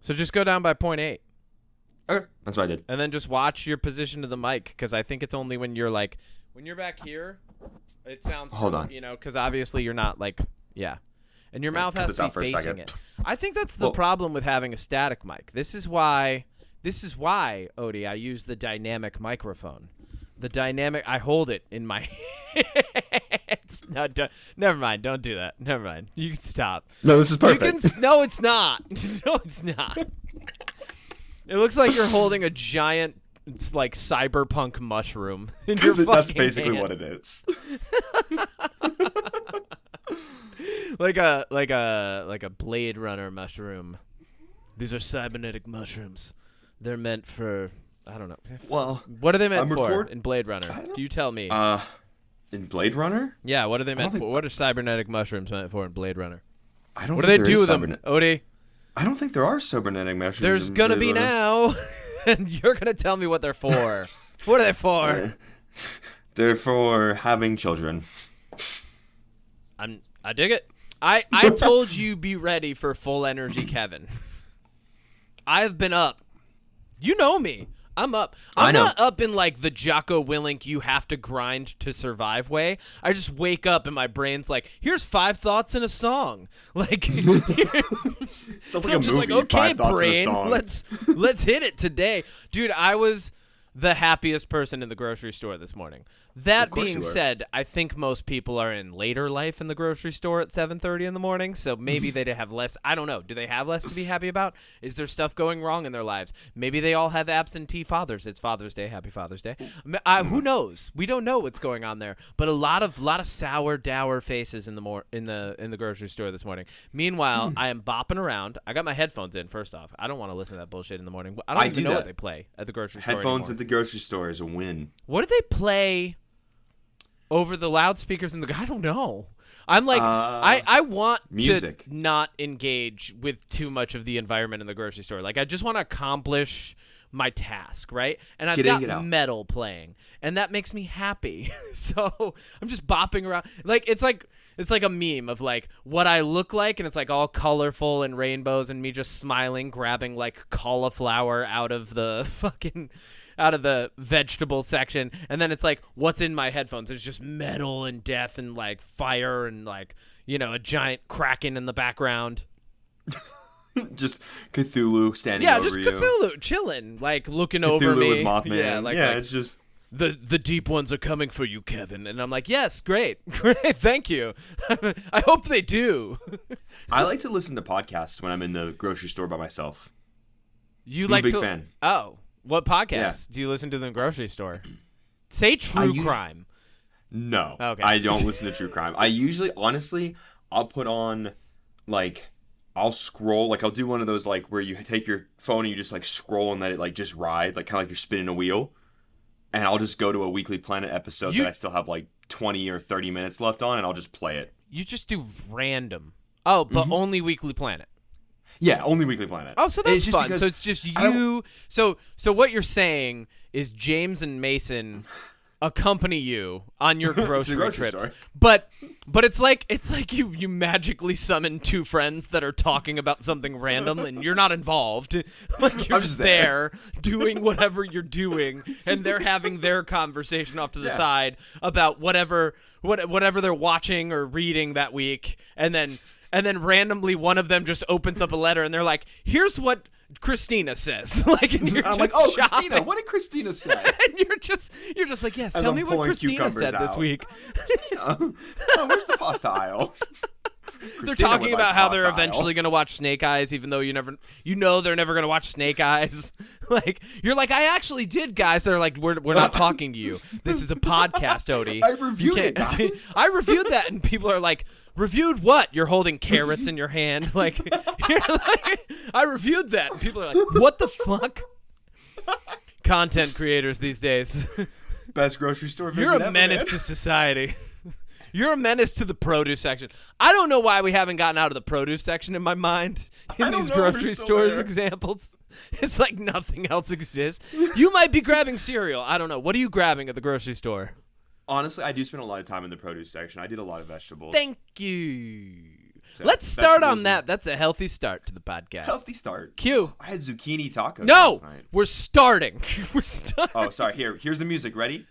So just go down by 0.8. Okay, that's what I did. And then just watch your position to the mic, because I think it's only when you're like, when you're back here, it sounds. Hold on. You know, because obviously you're not like, yeah. And your mouth has to be facing it. I think that's the problem with having a static mic. This is why, Odie, I use the dynamic microphone. The dynamic, I hold it in my hands. No, never mind. Don't do that. Never mind. You can stop. No, this is perfect. No, it's not. No, it's not. It looks like you're holding a giant, it's like cyberpunk mushroom in your fucking That's basically hand. what it is. like a Blade Runner mushroom. These are cybernetic mushrooms. They're meant for, I don't know. Well, what are they meant for in Blade Runner? Do you tell me? In Blade Runner? Yeah, what are they meant for? What are cybernetic mushrooms meant for in Blade Runner? I don't. What do they do with them, Odie? I don't think there are cybernetic mushrooms. There's gonna be now, and you're gonna tell me what they're for. What are they for? They're for having children. I dig it. I told you be ready for full energy, Kevin. I've been up. You know me. I'm up. I'm not up in like the Jocko Willink you have to grind to survive way. I just wake up and my brain's like, here's 5 thoughts in a song. Like sounds like a movie. Like, okay, 5 thoughts brain, in a song. let's hit it today. Dude, I was the happiest person in the grocery store this morning. That being said, I think most people are in later life in the grocery store at 7:30 in the morning, so maybe they have less. I don't know. Do they have less to be happy about? Is there stuff going wrong in their lives? Maybe they all have absentee fathers. It's Father's Day. Happy Father's Day. Who knows? We don't know what's going on there. But a lot of sour, dour faces in the grocery store this morning. Meanwhile, I am bopping around. I got my headphones in. First off, I don't want to listen to that bullshit in the morning. I don't even know what they play at the grocery store. Headphones at the grocery store is a win. What do they play over the loudspeakers in the? I don't know. I'm like, I want music. To not engage with too much of the environment in the grocery store. Like, I just want to accomplish my task, right? And I've got metal playing, and that makes me happy. So I'm just bopping around. Like, it's like a meme of like what I look like, and it's like all colorful and rainbows, and me just smiling, grabbing like cauliflower out of the vegetable section, and then it's like what's in my headphones. It's just metal and death and like fire and like, you know, a giant kraken in the background. Just Cthulhu standing over you. Yeah, just Cthulhu chilling, like looking Cthulhu over me. With Mothman. Yeah, like, it's just the deep ones are coming for you, Kevin. And I'm like, yes, great, thank you. I hope they do. I like to listen to podcasts when I'm in the grocery store by myself. I'm a big fan. Oh. What podcasts do you listen to in the grocery store? Say true crime. No. Okay. I don't listen to true crime. I usually, honestly, I'll put on, like, I'll scroll. Like, I'll do one of those, like, where you take your phone and you just, like, scroll and let it, like, just ride. Like, kind of like you're spinning a wheel. And I'll just go to a Weekly Planet episode that I still have, like, 20 or 30 minutes left on, and I'll just play it. You just do random. Oh, but only Weekly Planet. Yeah, only Weekly Planet. Oh, so that's fun. So it's just you. So what you're saying is James and Mason accompany you on your grocery trips. Store. But it's like you magically summon 2 friends that are talking about something random and you're not involved. Like you're just there doing whatever you're doing, and they're having their conversation off to the side about whatever they're watching or reading that week, and then randomly one of them just opens up a letter and they're like, here's what Christina says. Like, and I'm like, oh, shopping. Christina, what did Christina say? And you're just like, yes, tell me what Christina said this week. Christina, where's the pasta aisle? They're talking about how they're eventually going to watch Snake Eyes, even though they're never going to watch Snake Eyes. Like, you're like, I actually did, guys. They're like, we're not talking to you. This is a podcast, Odie. I reviewed it, guys. I reviewed that, and people are like, reviewed what? You're holding carrots in your hand. Like, you're like, I reviewed that. And people are like, what the fuck? Content creators these days. Best grocery store visit You're a menace to society. You're a menace to the produce section. I don't know why we haven't gotten out of the produce section in my mind in these grocery stores examples. It's like nothing else exists. You might be grabbing cereal. I don't know. What are you grabbing at the grocery store? Honestly, I do spend a lot of time in the produce section. I did a lot of vegetables. Thank you. So Let's start on that. That's a healthy start to the podcast. Healthy start. Q. I had zucchini tacos last night. We're starting. We're starting. Oh, sorry. Here's the music. Ready?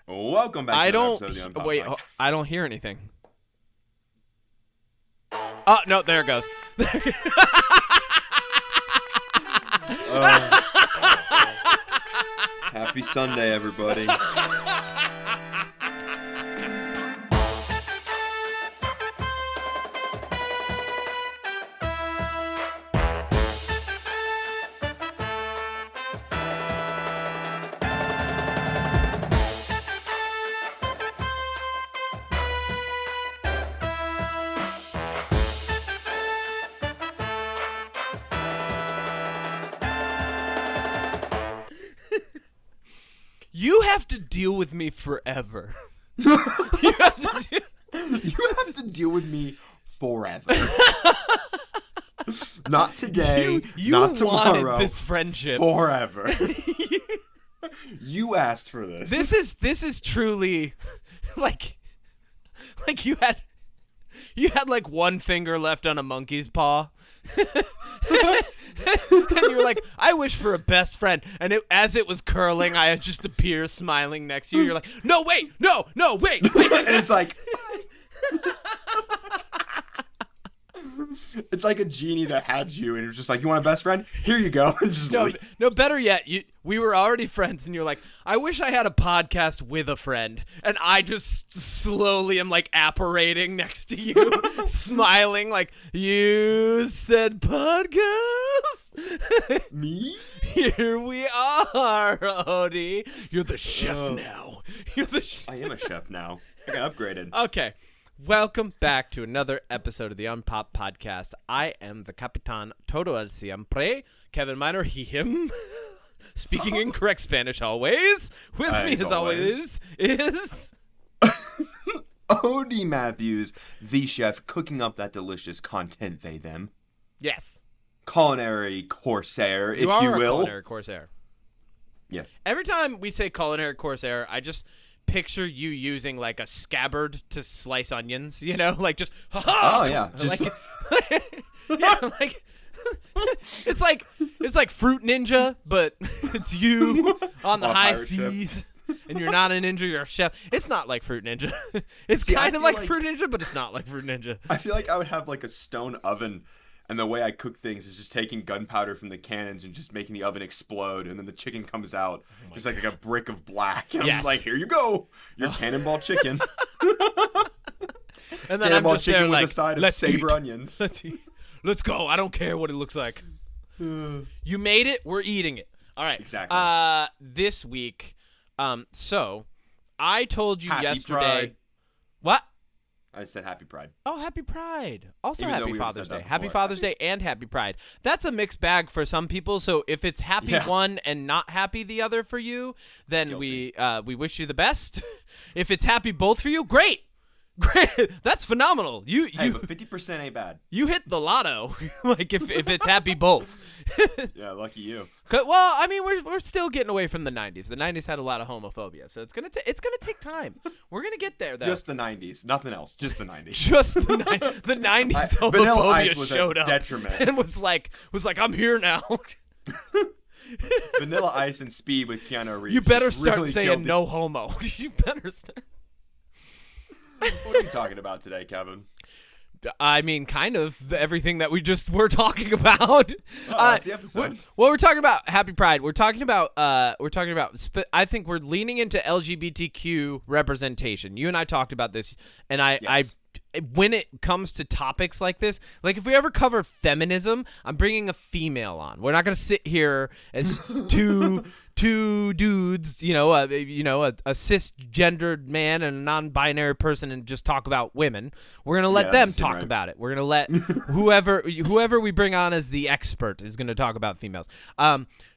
Welcome back to another episode of the Unpopped Podcast. I don't hear anything. Oh, no, there it goes. Happy Sunday, everybody. You have to deal with me forever. You have to deal with me forever. Not today, you not tomorrow. Wanted this friendship forever. You asked for this. This is truly like you had like one finger left on a monkey's paw. And you're like, I wish for a best friend. And as it was curling, I just appear smiling next to you. You're like, no, wait, no, wait. And it's like, it's like a genie that had you, and it was just like, you want a best friend? Here you go. And just no, better yet, we were already friends, and you're like, I wish I had a podcast with a friend, and I just slowly am like apparating next to you, smiling like, you said podcast? Me? Here we are, Odie. You're the chef now. I am a chef now. I got upgraded. Okay. Welcome back to another episode of the Unpopped Podcast. I am the Capitan Todo el Siempre, Kevin Minor, he, him. Speaking in correct Spanish always. With me as always is... Odie Matthews, the chef, cooking up that delicious content, they, them. Yes. Culinary corsair, if you are will. A culinary corsair. Yes. Every time we say culinary corsair, I just... picture you using like a scabbard to slice onions, you know, like just oh yeah, just like it's like Fruit Ninja, but it's you on the high seas, and you're not a ninja, you're a chef. It's not like Fruit Ninja. It's kind of like Fruit Ninja, but it's not like Fruit Ninja. I feel like I would have like a stone oven. And the way I cook things is just taking gunpowder from the cannons and just making the oven explode, and then the chicken comes out just like a brick of black. And I'm just like, here you go, your cannonball chicken. And then cannonball I'm just chicken there, with like, a side of saber onions. Let's go. I don't care what it looks like. You made it. We're eating it. All right. Exactly. This week, so I told you Happy yesterday. Pride. What? I said Happy Pride. Oh, Happy Pride. Also, Even Happy Father's Day. Happy Father's Day and Happy Pride. That's a mixed bag for some people. So if it's happy one and not happy the other for you, then we wish you the best. If it's happy both for you, great. That's phenomenal. Hey, but 50% ain't bad. You hit the lotto. Like if it's happy both. Yeah, lucky you. Well, I mean, we're still getting away from the 90s. The 90s had a lot of homophobia, so it's gonna take time. We're gonna get there, though. Just the 90s, nothing else. Just the 90s. Just the 90s homophobia showed up detriment. and was like, I'm here now. Vanilla Ice and Speed with Keanu Reeves. You better start really saying no homo. You better start. What are you talking about today, Kevin? I mean, kind of everything that we just were talking about. That's the episode. We're talking about Happy Pride. We're talking about. I think we're leaning into LGBTQ representation. You and I talked about this, and Yes. when it comes to topics like this, like if we ever cover feminism, I'm bringing a female on. We're not going to sit here as two dudes, a cisgendered man and a non-binary person and just talk about women. We're going to let them talk about it. We're going to let whoever we bring on as the expert is going to talk about females.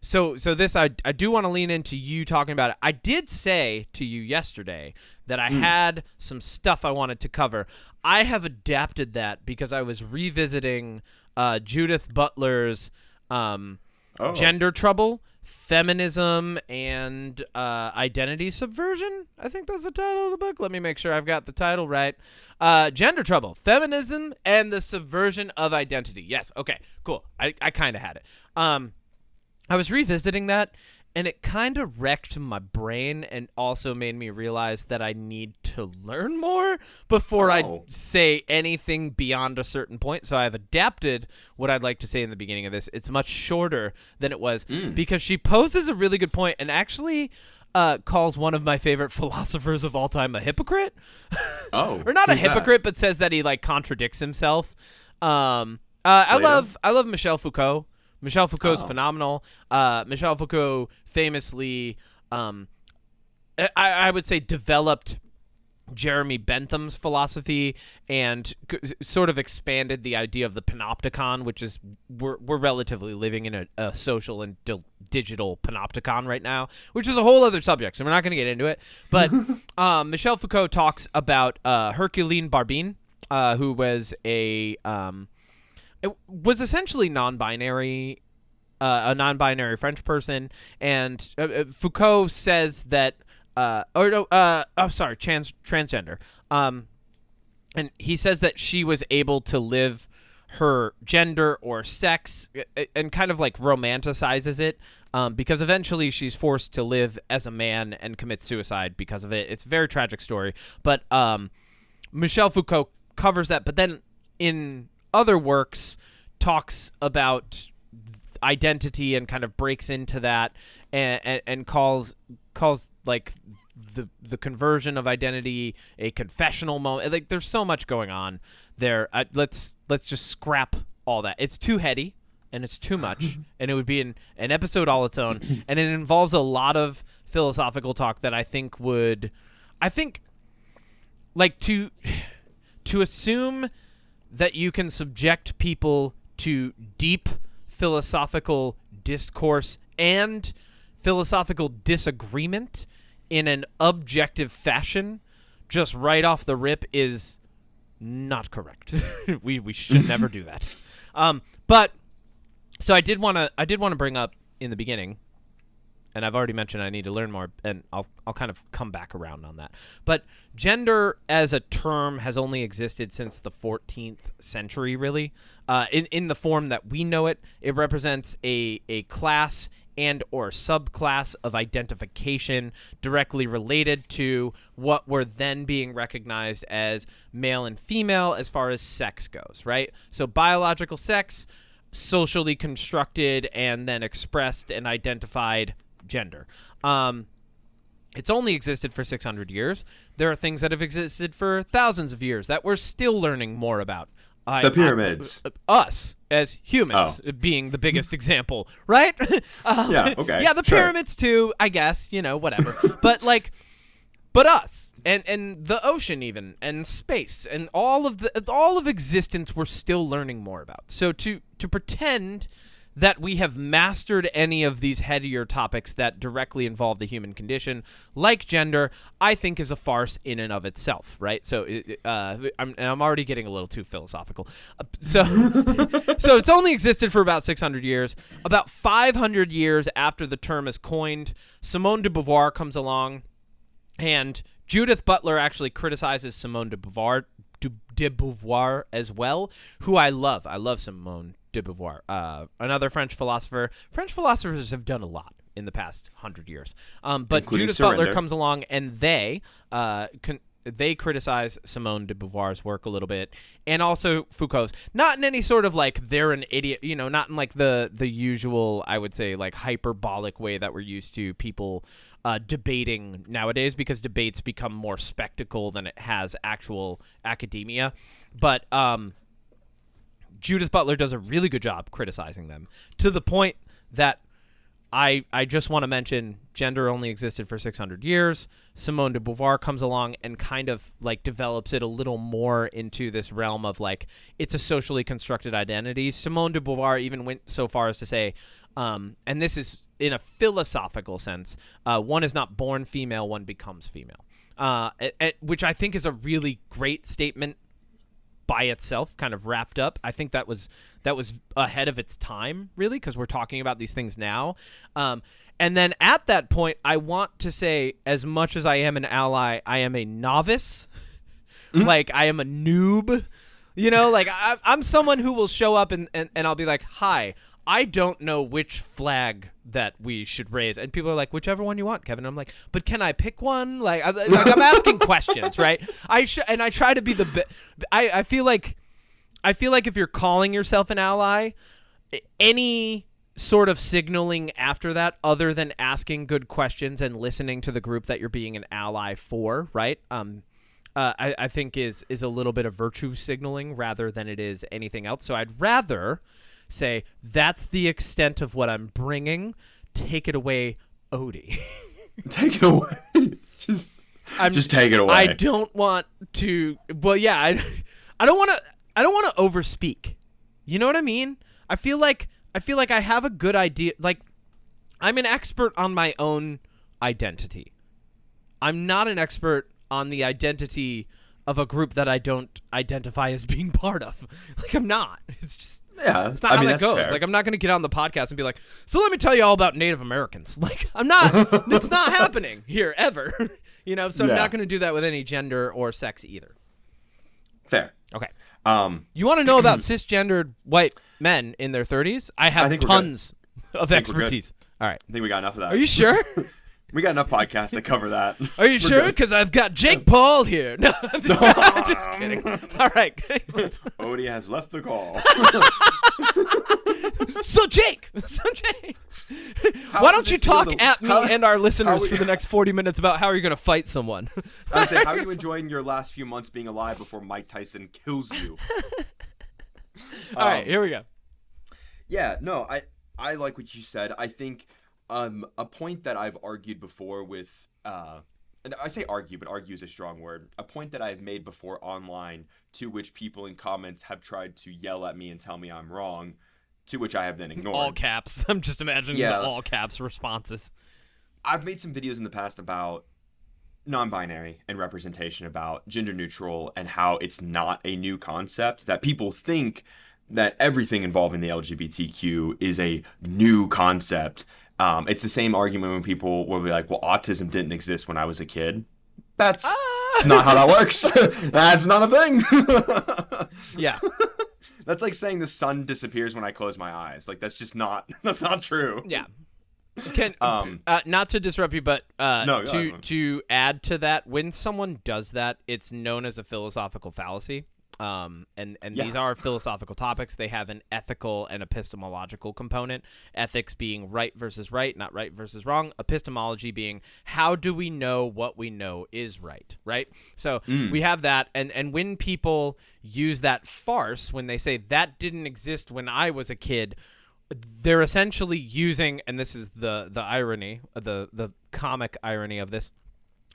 So this I do want to lean into you talking about it. I did say to you yesterday that I had some stuff I wanted to cover. I have adapted that because I was revisiting Judith Butler's Gender trouble, feminism, and identity subversion. I think that's the title of the book. Let me make sure I've got the title right. Gender trouble, feminism, and the subversion of identity. Yes. Okay, cool. I kind of had it. I was revisiting that, and it kind of wrecked my brain and also made me realize that I need to learn more before I say anything beyond a certain point. So I've adapted what I'd like to say in the beginning of this. It's much shorter than it was because she poses a really good point and actually calls one of my favorite philosophers of all time a hypocrite. Or not a hypocrite, but says that he like contradicts himself. I love Michel Foucault. Michel Foucault's phenomenal. Michel Foucault famously, I would say, developed Jeremy Bentham's philosophy and sort of expanded the idea of the panopticon, which is we're relatively living in a social and digital panopticon right now, which is a whole other subject, so we're not going to get into it. But Michel Foucault talks about Herculine Barbin, who was it was essentially non-binary, a non-binary French person, and Foucault says that, transgender, and he says that she was able to live her gender or sex, and kind of like romanticizes it, because eventually she's forced to live as a man and commit suicide because of it. It's a very tragic story, but Michel Foucault covers that, but then in other works talks about identity and kind of breaks into that and calls like the conversion of identity a confessional moment. Like there's so much going on there. Let's just scrap all that. It's too heady and it's too much and it would be an episode all its own, and it involves a lot of philosophical talk that I think like to assume that you can subject people to deep philosophical discourse and philosophical disagreement in an objective fashion just right off the rip is not correct. we should never do that. But so I did want to bring up in the beginning, and I've already mentioned I need to learn more, and I'll kind of come back around on that. But gender as a term has only existed since the 14th century, really. In the form that we know it, it represents a class and or subclass of identification directly related to what were then being recognized as male and female as far as sex goes, right? So biological sex, socially constructed and then expressed and identified gender. It's only existed for 600 years. There are things that have existed for thousands of years that we're still learning more about. The pyramids. Us as humans being the biggest example, right? Yeah, okay. Yeah, the pyramids too, I guess, whatever. But us and the ocean even and space and all of existence we're still learning more about. So to pretend that we have mastered any of these headier topics that directly involve the human condition, like gender, I think is a farce in and of itself, right? So I'm already getting a little too philosophical. So it's only existed for about 600 years. About 500 years after the term is coined, Simone de Beauvoir comes along, and Judith Butler actually criticizes Simone de Beauvoir as well, who I love. I love Simone de Beauvoir, another French philosopher. French philosophers have done a lot in the past 100 years. But Including Judith surrender. Butler comes along, and they criticize Simone de Beauvoir's work a little bit, and also Foucault's. Not in any sort of like they're an idiot, not in like the usual, I would say, like hyperbolic way that we're used to people debating nowadays, because debates become more spectacle than it has actual academia. But Judith Butler does a really good job criticizing them, to the point that I just want to mention gender only existed for 600 years. Simone de Beauvoir comes along and kind of like develops it a little more into this realm of like it's a socially constructed identity. Simone de Beauvoir even went so far as to say, and this is in a philosophical sense, one is not born female, one becomes female, which I think is a really great statement by itself, kind of wrapped up. I think that was ahead of its time, really, because we're talking about these things now. And then at that point, I want to say, as much as I am an ally, I am a novice. Like, I am a noob. You know, like, I'm someone who will show up and I'll be like, hi, I don't know which flag that we should raise. And people are like, whichever one you want, Kevin. And I'm like, but can I pick one? Like I'm asking questions, right? I try to be I feel like if you're calling yourself an ally, any sort of signaling after that, other than asking good questions and listening to the group that you're being an ally for, right? I think is a little bit of virtue signaling rather than it is anything else. So I'd rather say that's the extent of what I'm bringing. Take it away, Odie. Take it away. Just take it away. I don't want to. Well, yeah, I don't want to overspeak. You know what I mean? I feel like I have a good idea. Like, I'm an expert on my own identity. I'm not an expert on the identity of a group that I don't identify as being part of. Like, I'm not. It's just, it's not how that goes. Fair. Like, I'm not going to get on the podcast and be like, so let me tell you all about Native Americans. Like, I'm not. It's not happening here ever. You know, so I'm not going to do that with any gender or sex either. Fair. Okay. You want to know about cisgendered white men in their 30s? I have tons of expertise. All right. I think we got enough of that. Are you sure? We got enough podcasts that cover that. Are you sure? Because I've got Jake Paul here. No, I'm just kidding. All right. Odie has left the call. So Jake, why don't you talk at me and our listeners for the next 40 minutes about how you're going to fight someone? I would say, how are you enjoying your last few months being alive before Mike Tyson kills you? All right, here we go. Yeah, no, I like what you said. I think a point that I've argued before with, and I say argue, but argue is a strong word. A point that I've made before online, to which people in comments have tried to yell at me and tell me I'm wrong, to which I have then ignored. All caps. I'm just imagining the all caps responses. I've made some videos in the past about non-binary and representation, about gender neutral, and how it's not a new concept, that people think that everything involving the LGBTQ is a new concept. It's the same argument when people will be like, well, autism didn't exist when I was a kid. That's not how that works. That's not a thing. Yeah. That's like saying the sun disappears when I close my eyes. Like, that's not true. Yeah. Not to disrupt you, but to add to that, when someone does that, it's known as a philosophical fallacy. These are philosophical topics. They have an ethical and epistemological component. Ethics being right versus right, not right versus wrong. Epistemology being, how do we know what we know is right, right? So we have that, and when people use that farce, when they say that didn't exist when I was a kid, they're essentially using, and this is the irony, the comic irony of this,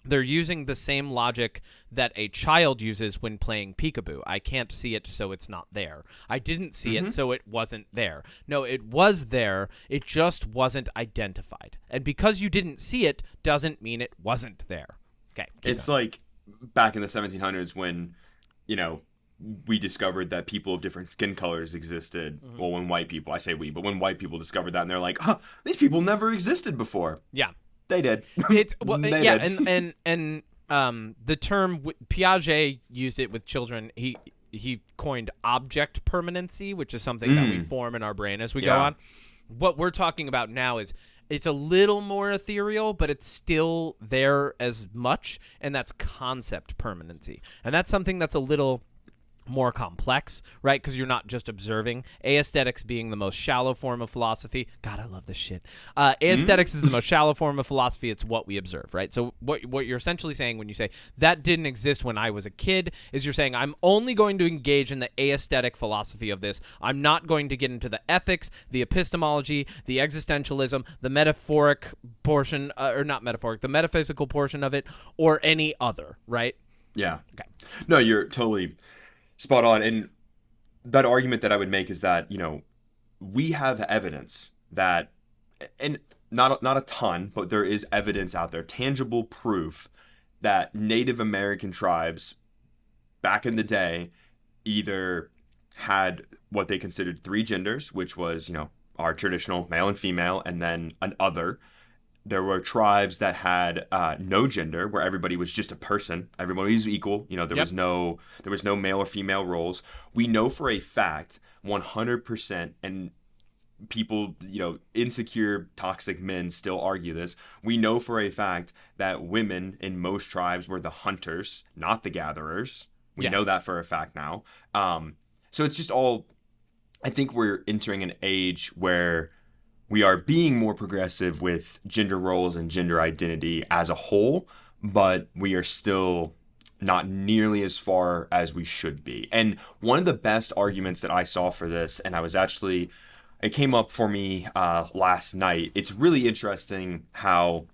they're using the same logic that a child uses when playing peekaboo. I can't see it, so it's not there. I didn't see it, so it wasn't there. No, it was there. It just wasn't identified. And because you didn't see it doesn't mean it wasn't there. Okay. It's like back in the 1700s when, you know, we discovered that people of different skin colors existed. Well, when white people, I say we, but when white people discovered that, and they're like, these people never existed before. Yeah. They did. It's did. And the term Piaget used it with children. He coined object permanency, which is something that we form in our brain as we go on. What we're talking about now is it's a little more ethereal, but it's still there as much, and that's concept permanency. And that's something that's a little more complex, right? Because you're not just observing. Aesthetics being the most shallow form of philosophy. God, I love this shit. Aesthetics is the most shallow form of philosophy. It's what we observe, right? So what you're essentially saying when you say that didn't exist when I was a kid is you're saying I'm only going to engage in the aesthetic philosophy of this. I'm not going to get into the ethics, the epistemology, the existentialism, the metaphoric portion, or not metaphoric, the metaphysical portion of it, or any other, right? Yeah. Okay. No, you're totally spot on. And that argument that I would make is that, you know, we have evidence that, and not a ton, but there is evidence out there, tangible proof that Native American tribes back in the day, either had what they considered three genders, which was, our traditional male and female, and then an other. There were tribes that had no gender, where everybody was just a person. Everybody was equal. There was no male or female roles. We know for a fact, 100%, and people, insecure, toxic men still argue this. We know for a fact that women in most tribes were the hunters, not the gatherers. We know that for a fact now. So it's just all, I think we're entering an age where we are being more progressive with gender roles and gender identity as a whole, but we are still not nearly as far as we should be. And one of the best arguments that I saw for this, and it came up for me last night. It's really interesting how,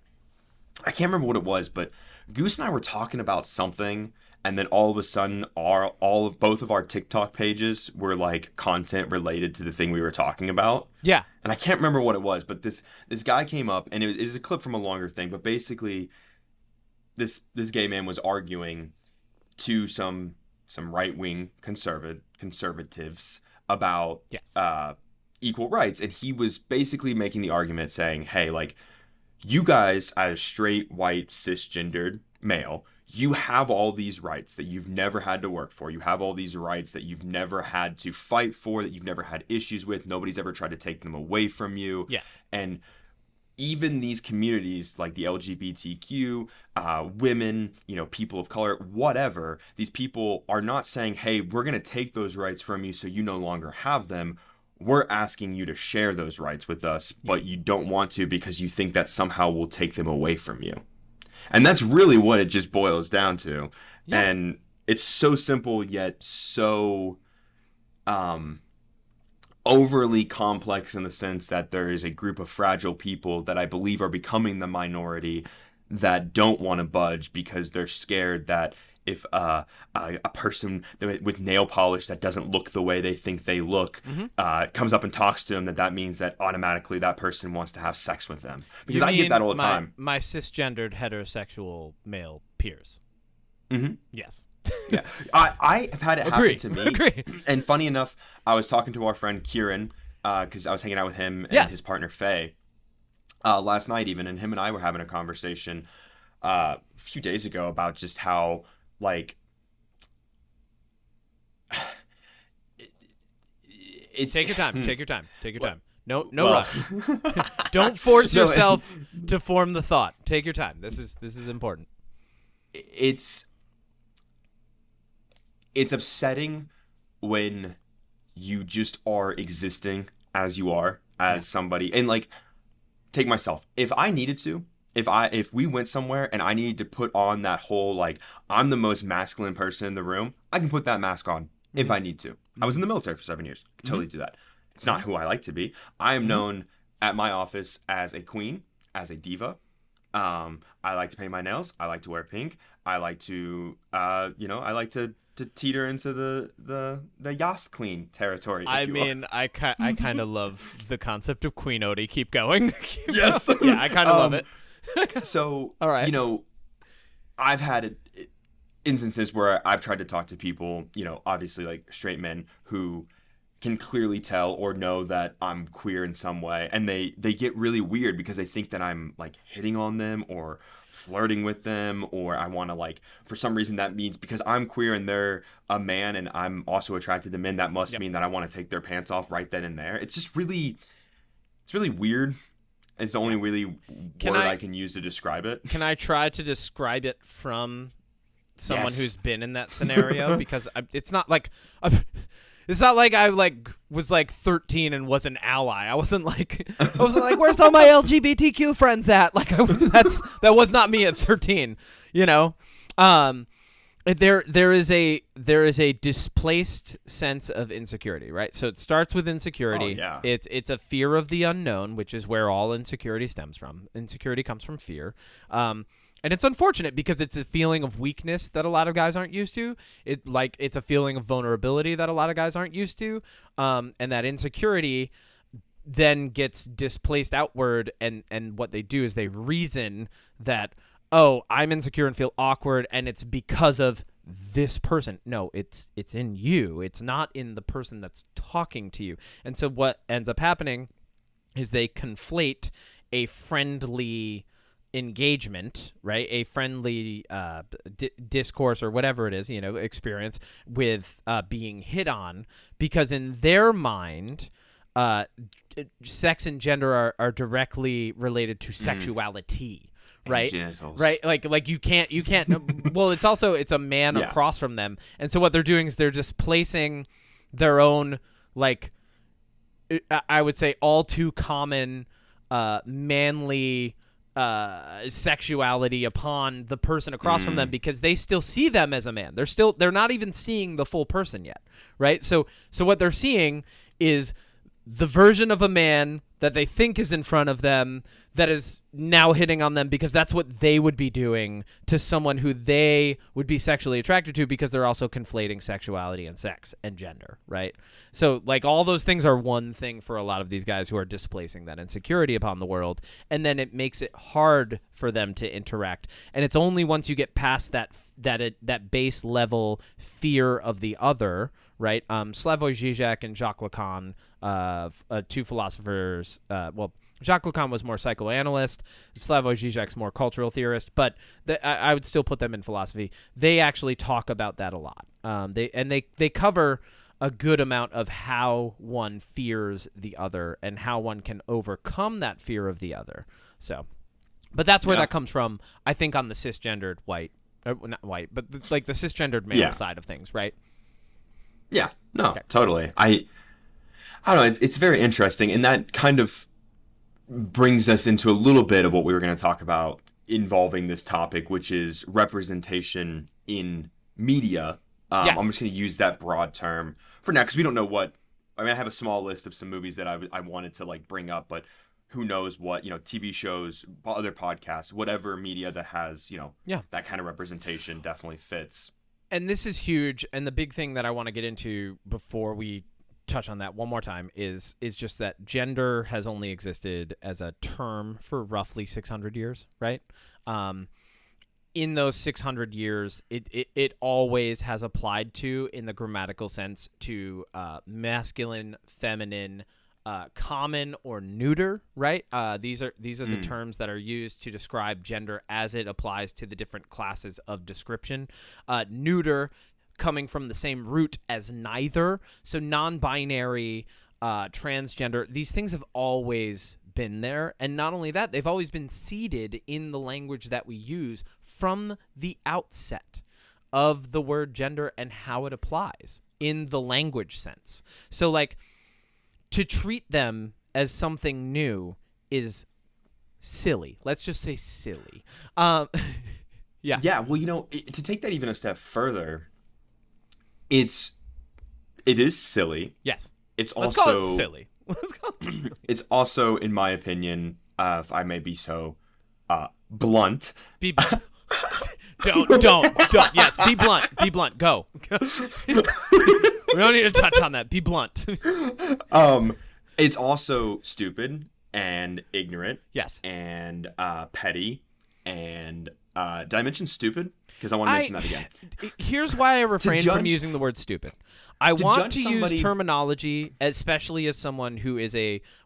I can't remember what it was, but Goose and I were talking about something, and then all of a sudden both of our TikTok pages were like content related to the thing we were talking about. Yeah. And I can't remember what it was, but this guy came up, and it was a clip from a longer thing, but basically this gay man was arguing to some right-wing conservatives about equal rights. And he was basically making the argument saying, hey, like, you guys as straight, white, cisgendered male, you have all these rights that you've never had to work for. You have all these rights that you've never had to fight for, that you've never had issues with. Nobody's ever tried to take them away from you. Yeah. And even these communities like the LGBTQ, women, people of color, whatever, these people are not saying, hey, we're going to take those rights from you so you no longer have them. We're asking you to share those rights with us, but you don't want to because you think that somehow we'll take them away from you. And that's really what it just boils down to. Yeah. And it's so simple yet so overly complex in the sense that there is a group of fragile people that I believe are becoming the minority that don't want to budge because they're scared that if a person with nail polish that doesn't look the way they think they look comes up and talks to them, that means that automatically that person wants to have sex with them. Because I get that all the time. My cisgendered heterosexual male peers. Mm-hmm. Yes. Yeah, I have had it happen to me. Agree. And funny enough, I was talking to our friend Kieran because I was hanging out with him and his partner Faye last night even, and him and I were having a conversation a few days ago about just how, like, take your time. Take your time. No rush. Don't force yourself to form the thought. Take your time. This is important. It's upsetting when you just are existing as you are, as somebody. And, like, take myself. If I needed to, if we went somewhere and I needed to put on that whole, like, I'm the most masculine person in the room, I can put that mask on if I need to. I was in the military for 7 years. I could totally do that. It's not who I like to be. I am known at my office as a queen, as a diva. I like to paint my nails. I like to wear pink. I like to, I like to teeter into the Yas Queen territory. I kind of love the concept of Queen Odie. Keep going. Yes. Yeah, I kind of love it. So, all right. I've had instances where I've tried to talk to people, obviously like straight men who can clearly tell or know that I'm queer in some way, and they get really weird because they think that I'm like hitting on them or flirting with them, or I want to, like, for some reason that means because I'm queer and they're a man and I'm also attracted to men, that must mean that I want to take their pants off right then and there. It's just really, it's really weird. It's the only really word I can use to describe it. Can I try to describe it from someone who's been in that scenario? Because it's not like I was 13 and was an ally. I wasn't like where's all my LGBTQ friends at? Like that was not me at 13. There is a displaced sense of insecurity, right? So it starts with insecurity. Oh, yeah. It's a fear of the unknown, which is where all insecurity stems from. Insecurity comes from fear. And it's unfortunate because it's a feeling of weakness that a lot of guys aren't used to. It's a feeling of vulnerability that a lot of guys aren't used to. And that insecurity then gets displaced outward, and what they do is they reason that, oh, I'm insecure and feel awkward, and it's because of this person. No, it's in you. It's not in the person that's talking to you. And so what ends up happening is they conflate a friendly engagement, right? A friendly discourse or whatever it is, experience with being hit on, because in their mind, sex and gender are directly related to sexuality. Right. Right. Like you can't well, it's a man across from them. And so what they're doing is they're displacing their own, like, I would say all too common manly sexuality upon the person across from them, because they still see them as a man. They're not even seeing the full person yet. Right. So what they're seeing is the version of a man that they think is in front of them that is now hitting on them, because that's what they would be doing to someone who they would be sexually attracted to, because they're also conflating sexuality and sex and gender, right? So, like, all those things are one thing for a lot of these guys who are displacing that insecurity upon the world, and then it makes it hard for them to interact. And it's only once you get past that base level fear of the other, right? Slavoj Žižek and Jacques Lacan, two philosophers, Jacques Lacan was more psychoanalyst, Slavoj Žižek's more cultural theorist, but I would still put them in philosophy. They actually talk about that a lot. They cover a good amount of how one fears the other and how one can overcome that fear of the other. So, but that's where that comes from, I think, on the cisgendered not white, but the cisgendered male side of things, right? Yeah, no, totally. I don't know. It's very interesting, and that kind of brings us into a little bit of what we were going to talk about involving this topic, which is representation in media. I'm just going to use that broad term for now, because we don't know what. I mean, I have a small list of some movies that I wanted to like bring up, but who knows what, TV shows, other podcasts, whatever media that has, that kind of representation definitely fits. And this is huge. And the big thing that I want to get into before we touch on that one more time is just that gender has only existed as a term for roughly 600 years, right? In those 600 years, it always has applied to, in the grammatical sense, to masculine, feminine, common, or neuter, right? These are the terms that are used to describe gender as it applies to the different classes of description. Neuter coming from the same root as neither, so non-binary, transgender, these things have always been there. And not only that, they've always been seeded in the language that we use from the outset of the word gender and how it applies in the language sense. So, like, to treat them as something new is silly. Let's just say silly. Yeah. Yeah, well, to take that even a step further, it is silly. Yes. It's Let's also call it silly. It's also, in my opinion, if I may be so blunt. Don't. Yes, be blunt. Be blunt. Go. We don't need to touch on that. Be blunt. It's also stupid and ignorant. Yes. And petty. And did I mention stupid? Because I want to mention that again. Here's why I refrain from using the word stupid. I want to use terminology, especially as someone who is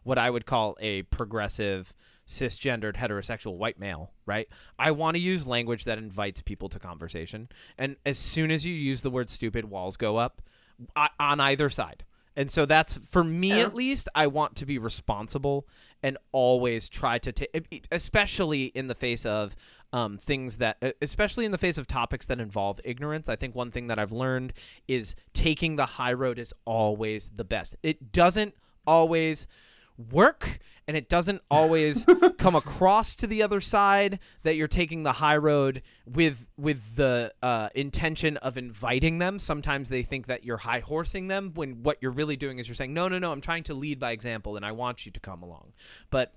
what I would call a progressive, cisgendered, heterosexual white male, right? I want to use language that invites people to conversation. And as soon as you use the word stupid, walls go up on either side. And so that's, for me at least, I want to be responsible and always try to take, especially in the face of especially in the face of topics that involve ignorance. I think one thing that I've learned is taking the high road is always the best. It doesn't always work, and it doesn't always come across to the other side that you're taking the high road with the intention of inviting them. Sometimes they think that you're high horsing them, when what you're really doing is you're saying, no, I'm trying to lead by example, and I want you to come along. But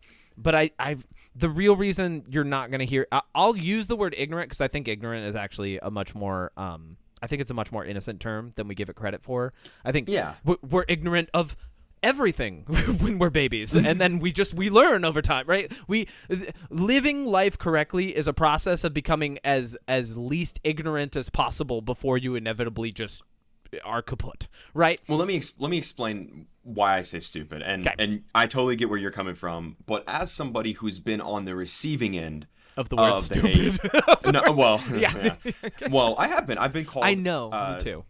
the real reason you're not going to hear, I'll use the word ignorant because I think ignorant is actually a much more, I think it's a much more innocent term than we give it credit for. I think we're ignorant of everything when we're babies, and then we learn over time, right? Living life correctly is a process of becoming as least ignorant as possible before you inevitably just are kaput, right? Well, let me explain why I say stupid, and I totally get where you're coming from, but as somebody who's been on the receiving end of the word stupid. Yeah. Well, I've been called. I know, me too.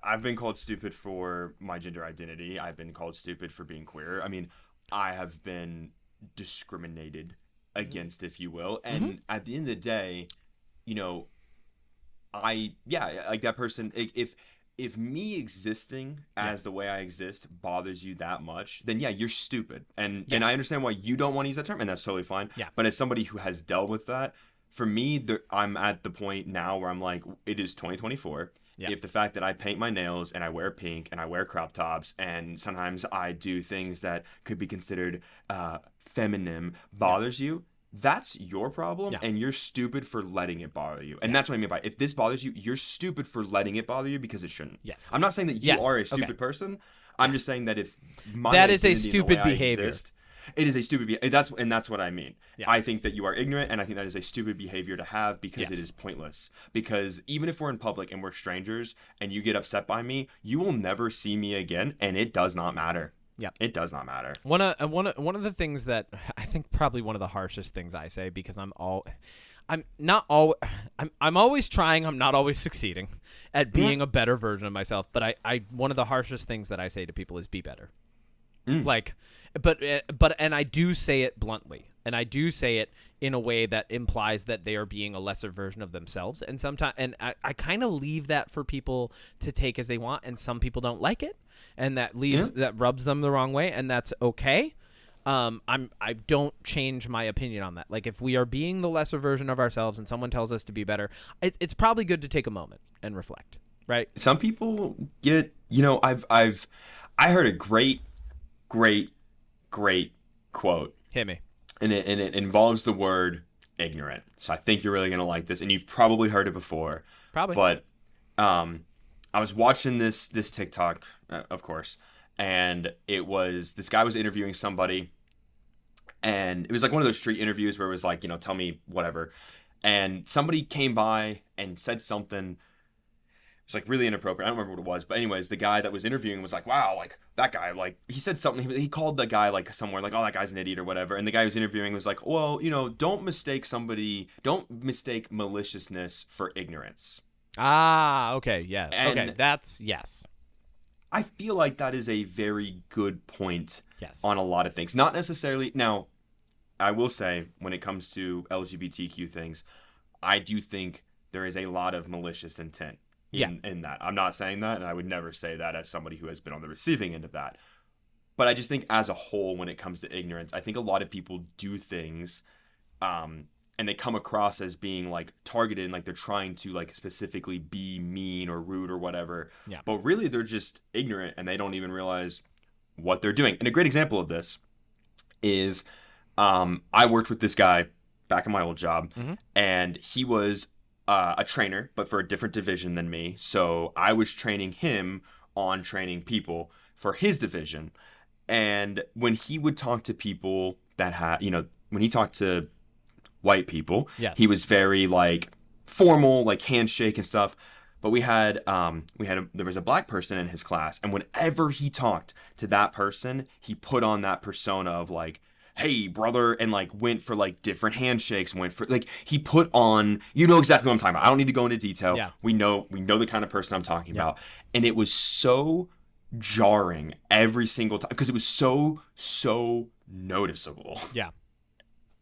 I've been called stupid for my gender identity. I've been called stupid for being queer. I mean, I have been discriminated against, if you will. And at the end of the day, you know, like that person, if me existing as the way I exist bothers you that much, then yeah, you're stupid. And I understand why you don't want to use that term, and that's totally fine. Yeah. But as somebody who has dealt with that, for me, I'm at the point now where I'm like, it is 2024. Yeah. If the fact that I paint my nails and I wear pink and I wear crop tops and sometimes I do things that could be considered feminine bothers you, that's your problem, and you're stupid for letting it bother you. And that's what I mean by, if this bothers you, you're stupid for letting it bother you because it shouldn't. Yes. I'm not saying that you are a stupid person. I'm just saying that if my that is a stupid behavior. It is a stupid behavior. That's what I mean. Yeah. I think that you are ignorant, and I think that is a stupid behavior to have because it is pointless. Because even if we're in public and we're strangers and you get upset by me, you will never see me again, and it does not matter. Yeah, it does not matter. One of the things that I think probably one of the harshest things I say, because I'm always trying, I'm not always succeeding at being a better version of myself. But I one of the harshest things that I say to people is be better. Like, but I do say it bluntly, and I do say it in a way that implies that they are being a lesser version of themselves. And sometimes, and I kind of leave that for people to take as they want, and some people don't like it, and that rubs them the wrong way, and that's okay. I don't change my opinion on that. Like, if we are being the lesser version of ourselves and someone tells us to be better, it's probably good to take a moment and reflect, right? Some people get, I heard a great quote. Hit me. And it involves the word ignorant. So I think you're really going to like this. And you've probably heard it before. Probably. But I was watching this TikTok, of course. And this guy was interviewing somebody. And it was like one of those street interviews where it was like, tell me whatever. And somebody came by and said something. It's like really inappropriate. I don't remember what it was, but anyways, the guy that was interviewing was like, "Wow, like that guy, like he said something. He called the guy like somewhere, like, oh, that guy's an idiot or whatever." And the guy who was interviewing was like, "Well, don't mistake maliciousness for ignorance." Ah, okay, yeah, okay, that's yes. I feel like that is a very good point. Yes. On a lot of things, not necessarily. Now, I will say when it comes to LGBTQ things, I do think there is a lot of malicious intent. In that. I'm not saying that, and I would never say that as somebody who has been on the receiving end of that. But I just think as a whole, when it comes to ignorance, I think a lot of people do things and they come across as being like targeted and like they're trying to like specifically be mean or rude or whatever. Yeah. But really they're just ignorant and they don't even realize what they're doing. And a great example of this is I worked with this guy back in my old job, and he was a trainer, but for a different division than me. So I was training him on training people for his division. And when he would talk to people that had, when he talked to white people, he was very like formal, like handshake and stuff. But there was a black person in his class. And whenever he talked to that person, he put on that persona of like, hey, brother, and like went for like different handshakes, he put on, exactly what I'm talking about. I don't need to go into detail. Yeah. We know the kind of person I'm talking about. And it was so jarring every single time because it was so noticeable. Yeah.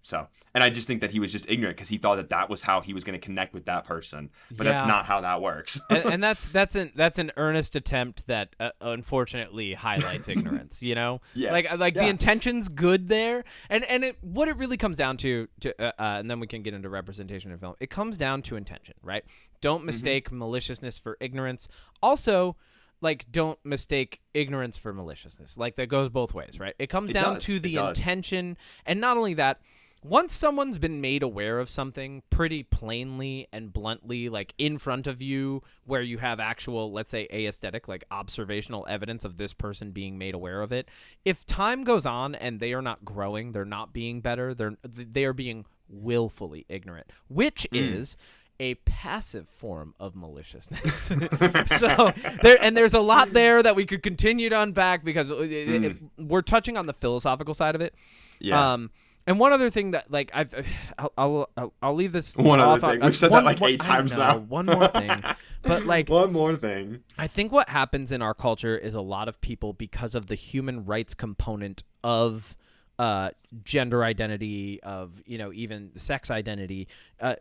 So, and I just think that he was just ignorant because he thought that was how he was going to connect with that person, but that's not how that works. and that's an earnest attempt that unfortunately highlights ignorance. Yes. Like the intention's good there, and what it really comes down to and then we can get into representation in film. It comes down to intention, right? Don't mistake maliciousness for ignorance. Also, like, don't mistake ignorance for maliciousness. Like, that goes both ways, right? It comes down to the intention, and not only that. once someone's been made aware of something pretty plainly and bluntly, like in front of you, where you have actual, let's say, aesthetic, like observational evidence of this person being made aware of it, if time goes on and they are not growing, they're not being better, they are being willfully ignorant, which is a passive form of maliciousness. So there's a lot there that we could continue to unpack because we're touching on the philosophical side of it. Yeah. And one other thing that, like, I'll leave this. One other thing. We've said that like 8 times now. One more thing. But, like, one more thing. I think what happens in our culture is a lot of people, because of the human rights component of gender identity, of, even sex identity,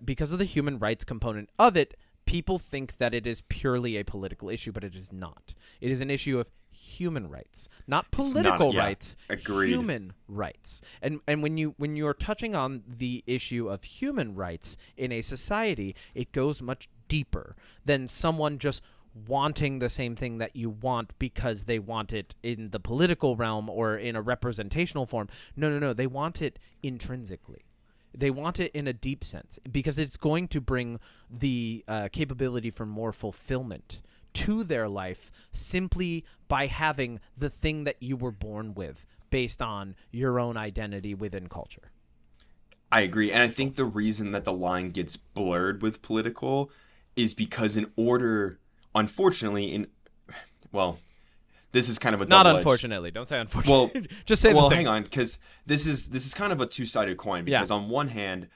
because of the human rights component of it, people think that it is purely a political issue, but it is not. It is an issue of human rights, not political rights. Agreed. Human rights. And when you're touching on the issue of human rights in a society, it goes much deeper than someone just wanting the same thing that you want because they want it in the political realm or in a representational form. No. They want it intrinsically. They want it in a deep sense because it's going to bring the capability for more fulfillment to their life simply by having the thing that you were born with based on your own identity within culture. I agree. And I think the reason that the line gets blurred with political is because in order, unfortunately, this is kind of a not double-edged. Unfortunately. Don't say unfortunately. Well, just say well, the thing. hang on, because this is kind of a two-sided coin. Because on one hand,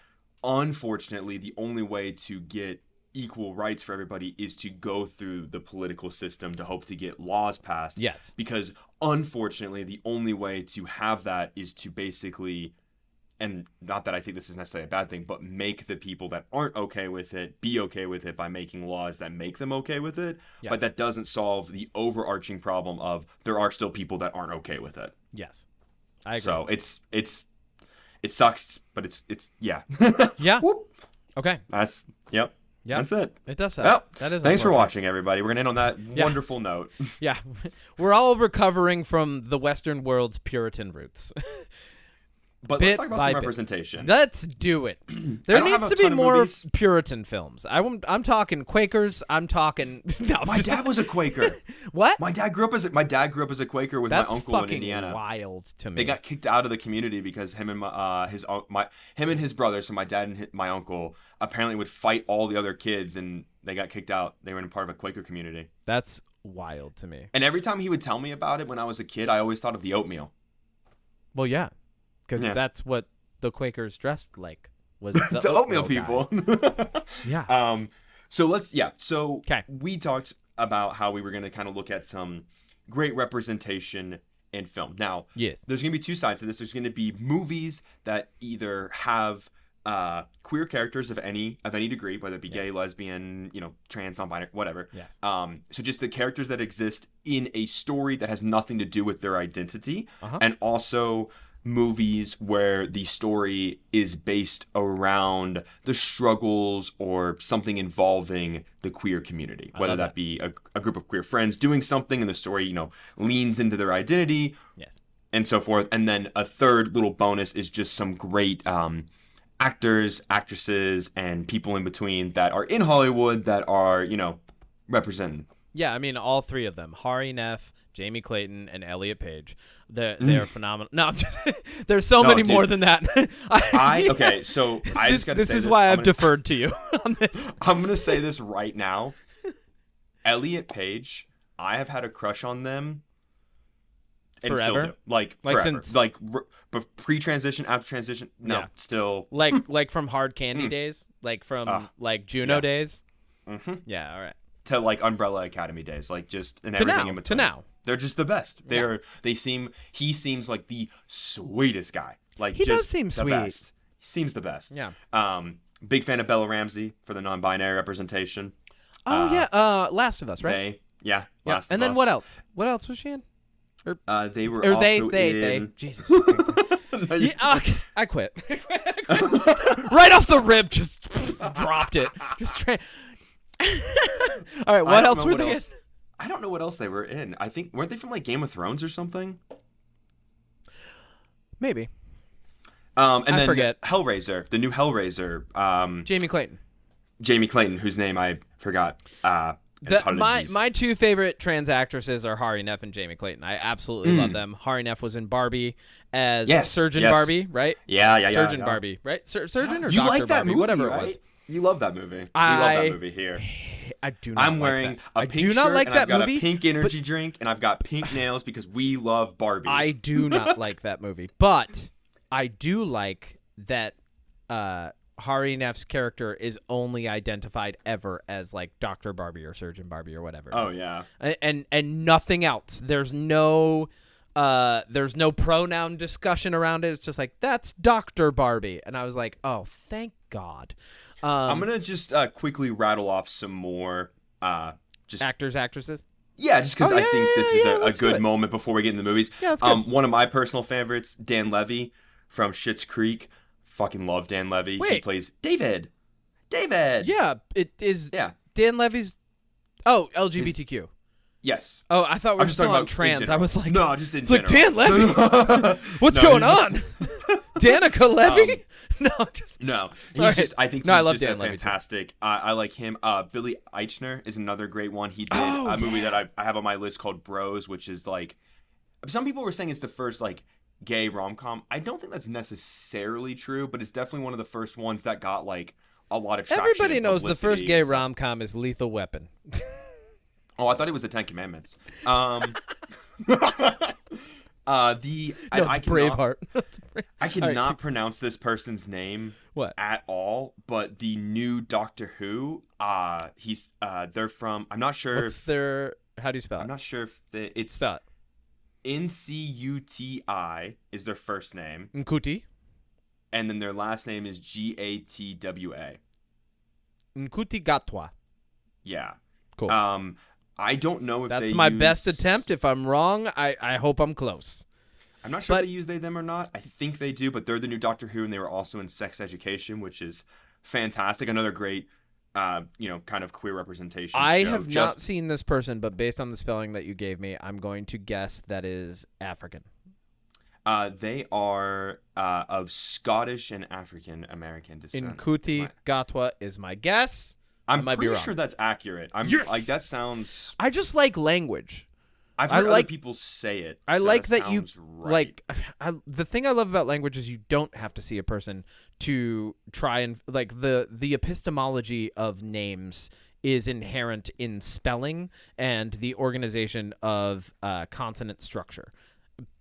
unfortunately, the only way to get equal rights for everybody is to go through the political system to hope to get laws passed. Yes. Because unfortunately, the only way to have that is to basically, and not that I think this is necessarily a bad thing, but make the people that aren't okay with it be okay with it by making laws that make them okay with it. Yes. But that doesn't solve the overarching problem of there are still people that aren't okay with it. Yes. I agree. So it sucks, but it's yeah. Yeah. Whoop. Okay. Yep. Yeah, that's it. It does suck. Well, that is. Thanks for watching, everybody. We're gonna end on that wonderful note. Yeah, we're all recovering from the Western world's Puritan roots. But let's talk about some representation. Let's do it. There needs to be more Puritan films. I'm talking Quakers. I'm talking. No, my dad was a Quaker. What? My dad grew up as a Quaker with my uncle in Indiana. That's wild to me. They got kicked out of the community because him and his brother, so my dad and my uncle, apparently would fight all the other kids, and they got kicked out. They were in part of a Quaker community. That's wild to me. And every time he would tell me about it when I was a kid, I always thought of the oatmeal. Well, yeah. Because that's what the Quakers dressed like, was the oatmeal people. Yeah. So we talked about how we were going to kind of look at some great representation in film. Now, yes, there's going to be two sides to this. There's going to be movies that either have queer characters of any degree, whether it be gay, lesbian, trans, non-binary, whatever. Yes. So just the characters that exist in a story that has nothing to do with their identity, and also movies where the story is based around the struggles or something involving the queer community, whether that be a group of queer friends doing something and the story, leans into their identity, and so forth. And then a third little bonus is just some great actors, actresses, and people in between that are in Hollywood that are, representing. Yeah, I mean, all three of them, Hari Neff, Jamie Clayton, and Elliot Page. They're phenomenal. No, I'm just there's so many more than that. So I just got to say this is why I've deferred to you on this. I'm going to say this right now. Elliot Page, I have had a crush on them. And forever? Still do. Like forever. Since... pre-transition, after transition, still. Like from Hard Candy days? Like from Juno days? Mm-hmm. Yeah, all right. To like Umbrella Academy days, like just and everything in between. To now. They're just the best. He seems like the sweetest guy. Like he just does seem the sweet. Best. He seems the best. Yeah. Big fan of Bella Ramsey for the non-binary representation. Oh Last of Us, right? Last of And then Us. what else? What else was she in? They were also they Jesus. I quit. Right off the rib, just dropped it. Just trying. All right, what else were they in? I don't know what else they were in. I think weren't they from like Game of Thrones or something? Maybe. And I then forget. Hellraiser, the new Hellraiser. Jamie Clayton, whose name I forgot. My two favorite trans actresses are Hari Neff and Jamie Clayton. I absolutely love them. Hari Neff was in Barbie as Surgeon Barbie, right? Yeah. Surgeon Barbie, right? Surgeon or you Dr. like that Barbie, movie, whatever right? it was. You love that movie. We love that movie here. I do not. I'm like wearing that. a pink do not shirt, like and that I've got movie, a pink energy drink, and I've got pink nails because we love Barbie. I do not like that movie, but I do like that Hari Neff's character is only identified ever as like Dr. Barbie or Surgeon Barbie or whatever. Oh yeah, and nothing else. There's no pronoun discussion around it. It's just like that's Dr. Barbie, and I was like, oh, thank God. I'm gonna just quickly rattle off some more just actors, actresses. Yeah, just because I think this is a good it. moment before we get into the movies. Yeah, that's good. One of my personal favorites, Dan Levy from Schitt's Creek. Fucking love Dan Levy. Wait. He plays David. Yeah, it is. Yeah. Dan Levy's. Oh, LGBTQ. Yes. Oh, I thought we were just still talking on about trans. I was like, no, just in it's general. like Dan Levy. What's going on? Danica Levy? No, just no. He's right. just. I think No, I he's love just Dan a Levy, fantastic. I like him. Billy Eichner is another great one. He did a movie that I have on my list called Bros, which is like. Some people were saying it's the first like gay rom-com. I don't think that's necessarily true, but it's definitely one of the first ones that got like a lot of traction. Everybody knows the first gay and stuff. rom-com is Lethal Weapon. Oh, I thought it was the Ten Commandments. Braveheart. I cannot pronounce this person's name at all, but the new Doctor Who, they're from, I'm not sure how do you spell it? I'm not sure if it's spell it. Ncuti is their first name. Nkuti. And then their last name is Gatwa. Nkuti Gatwa. Yeah. Cool. I don't know if that's my best attempt. If I'm wrong, I hope I'm close. I'm not sure if they use they, them or not. I think they do, but they're the new Doctor Who, and they were also in Sex Education, which is fantastic. Another great, kind of queer representation I show. have not seen this person, but based on the spelling that you gave me, I'm going to guess that is African. They are of Scottish and African American descent. Nkuti Gatwa is my guess. I'm pretty sure that's accurate. Like that sounds. I just like language. I've heard other people say it. I so like that you right. the thing I love about language is you don't have to see a person to try and like the epistemology of names is inherent in spelling and the organization of consonant structure.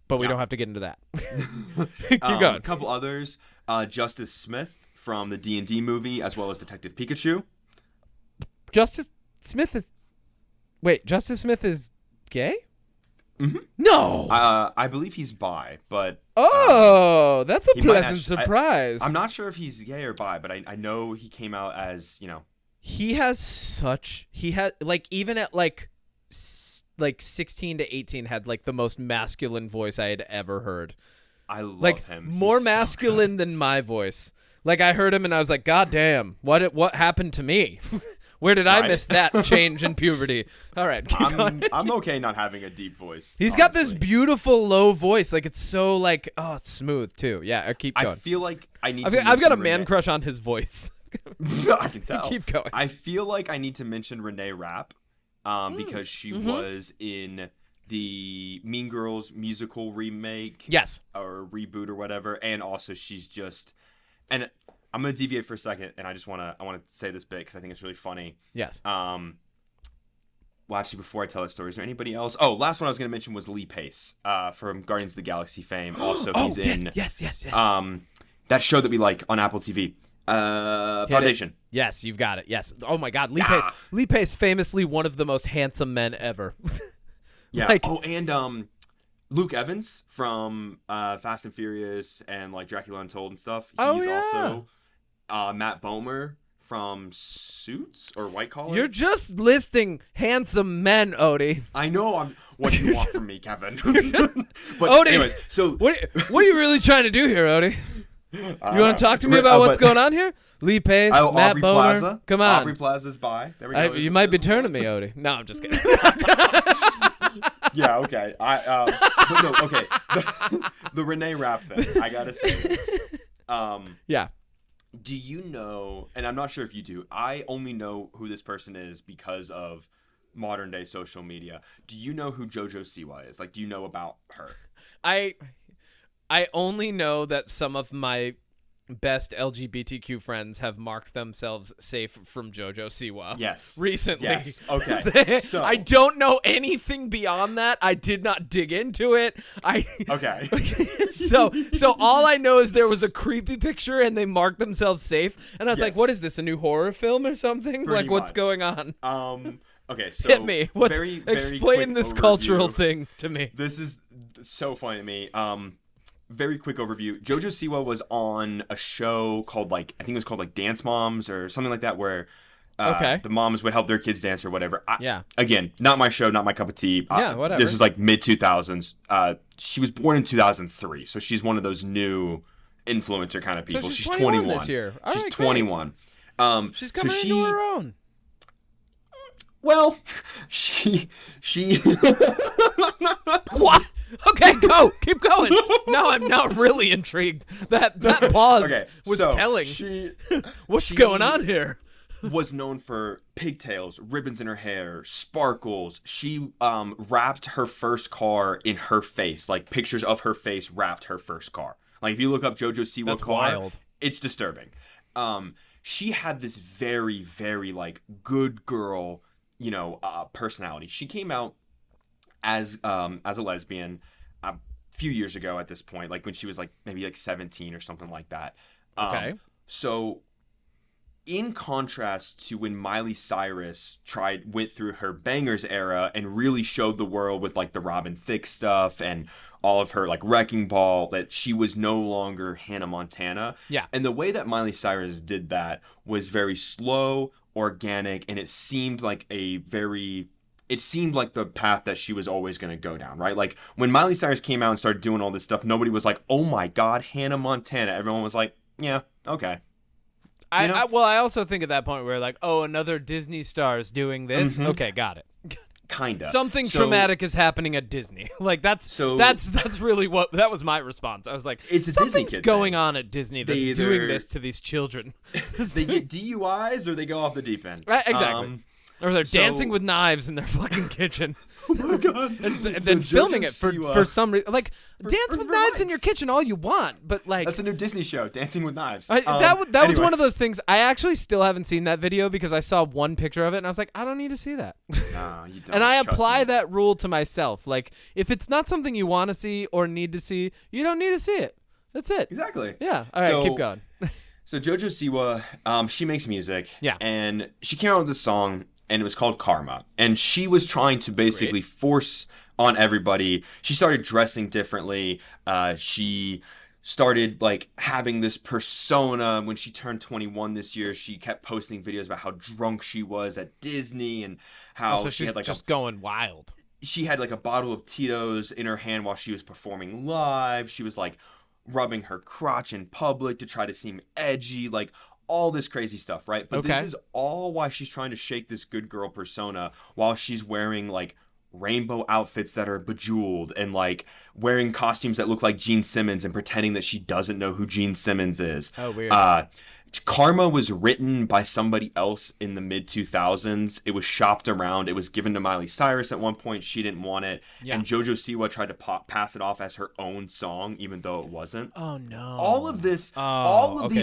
But we don't have to get into that. Keep going. A couple others. Justice Smith from the D&D movie, as well as Detective Pikachu. Justice Smith is gay? Mm-hmm. No. I believe he's bi, but that's a pleasant surprise. I'm not sure if he's gay or bi, but I know he came out as He had like even at like 16 to 18 had like the most masculine voice I had ever heard. I love him. More masculine than my voice. Like I heard him and I was like, God damn, what happened to me? Where did I miss that change in puberty? All right, I'm okay not having a deep voice. He's got this beautiful low voice, like it's so like it's smooth too. Yeah, keep going. I feel like I need. I've got a man crush on his voice. I can tell. Keep going. I feel like I need to mention Renee Rapp, because she was in the Mean Girls musical remake, or reboot or whatever, and also she's just and. I'm gonna deviate for a second, and I want to say this bit because I think it's really funny. Yes. Well, actually, before I tell that story, is there anybody else? Oh, last one I was gonna mention was Lee Pace, from Guardians of the Galaxy fame. Also, he's in yes. that show that we like on Apple TV, Foundation. Yes, you've got it. Yes. Oh my God, Lee Pace. Lee Pace, famously one of the most handsome men ever. Yeah. And Luke Evans from Fast and Furious and like Dracula Untold and stuff. He's also Matt Bomer from Suits or White Collar. You're just listing handsome men, Odie. I know. What do you want from me, Kevin? But Odie, anyways, so what are you really trying to do here, Odie? You want to talk to me about what's going on here? Lee Pace, Matt Aubrey Bomer. Plaza. Come on. Aubrey Plaza's by. There we go. You might be turning me, Odie. No, I'm just kidding. Yeah, okay. But no, okay. The Renee Rapp thing. I gotta say this. Yeah. Do you know, and I'm not sure if you do, I only know who this person is because of modern day social media. Do you know who JoJo Siwa is? Like, do you know about her? I only know that some of my best LGBTQ friends have marked themselves safe from JoJo Siwa. Yes. Recently. Yes. Okay. So I don't know anything beyond that. I did not dig into it. Okay. So all I know is there was a creepy picture and they marked themselves safe. And I was like, what is this, a new horror film or something? Pretty like, what's much. going on? Okay, so hit me. very Explain this overview. cultural thing to me. This is so funny to me. Very quick overview. JoJo Siwa was on a show called I think it was called Dance Moms or something like that, where the moms would help their kids dance or whatever. Again, not my show, not my cup of tea. Whatever. This was mid 2000s. She was born in 2003, so she's one of those new influencer kind of people. So she's 21 this year. All she's right, 21. She's coming into her own. Well, she What? Okay, go. Keep going. Now I'm now really intrigued. That pause was telling. What's going on here? Was known for pigtails, ribbons in her hair, sparkles. She wrapped her first car in her face. Like, pictures of her face wrapped her first car. Like, if you look up JoJo Siwa That's car, wild. It's disturbing. She had this very, very good girl, personality. She came out as a lesbian a few years ago at this point, when she was maybe 17 or something like that. Okay. So in contrast to when Miley Cyrus went through her bangers era and really showed the world with the Robin Thicke stuff and all of her Wrecking Ball, that she was no longer Hannah Montana. Yeah. And the way that Miley Cyrus did that was very slow, organic, and it seemed like the path that she was always going to go down, right? When Miley Cyrus came out and started doing all this stuff, nobody was like, oh my God, Hannah Montana. Everyone was like, yeah, okay. I also think at that point we're another Disney star is doing this. Mm-hmm. Okay, got it. Kinda. Something traumatic is happening at Disney. That's really what that was my response. I was like, it's a something's Disney kid going thing. On at Disney that's doing this to these children. They get DUIs or they go off the deep end. Right, exactly. Or they're dancing with knives in their fucking kitchen. Oh my God. and then filming it for some reason. Dance with knives in your kitchen all you want, but that's a new Disney show, Dancing with Knives. That was one of those things. I actually still haven't seen that video because I saw one picture of it and I was like, I don't need to see that. No, you don't. And I apply that rule to myself. If it's not something you want to see or need to see, you don't need to see it. That's it. Exactly. Yeah. All right, keep going. So JoJo Siwa, she makes music. Yeah. And she came out with this song, and it was called Karma. And she was trying to basically force on everybody. She started dressing differently. She started having this persona. When she turned 21 this year, she kept posting videos about how drunk she was at Disney and how she had just going wild. She had a bottle of Tito's in her hand while she was performing live. She was rubbing her crotch in public to try to seem edgy, all this crazy stuff, right? But this is all why she's trying to shake this good girl persona while she's wearing rainbow outfits that are bejeweled and wearing costumes that look like Gene Simmons and pretending that she doesn't know who Gene Simmons is. Oh, weird. Karma was written by somebody else in the mid 2000s. It was shopped around. It was given to Miley Cyrus at one point. She didn't want it. Yeah. And JoJo Siwa tried to pass it off as her own song, even though it wasn't. Oh, no. All of these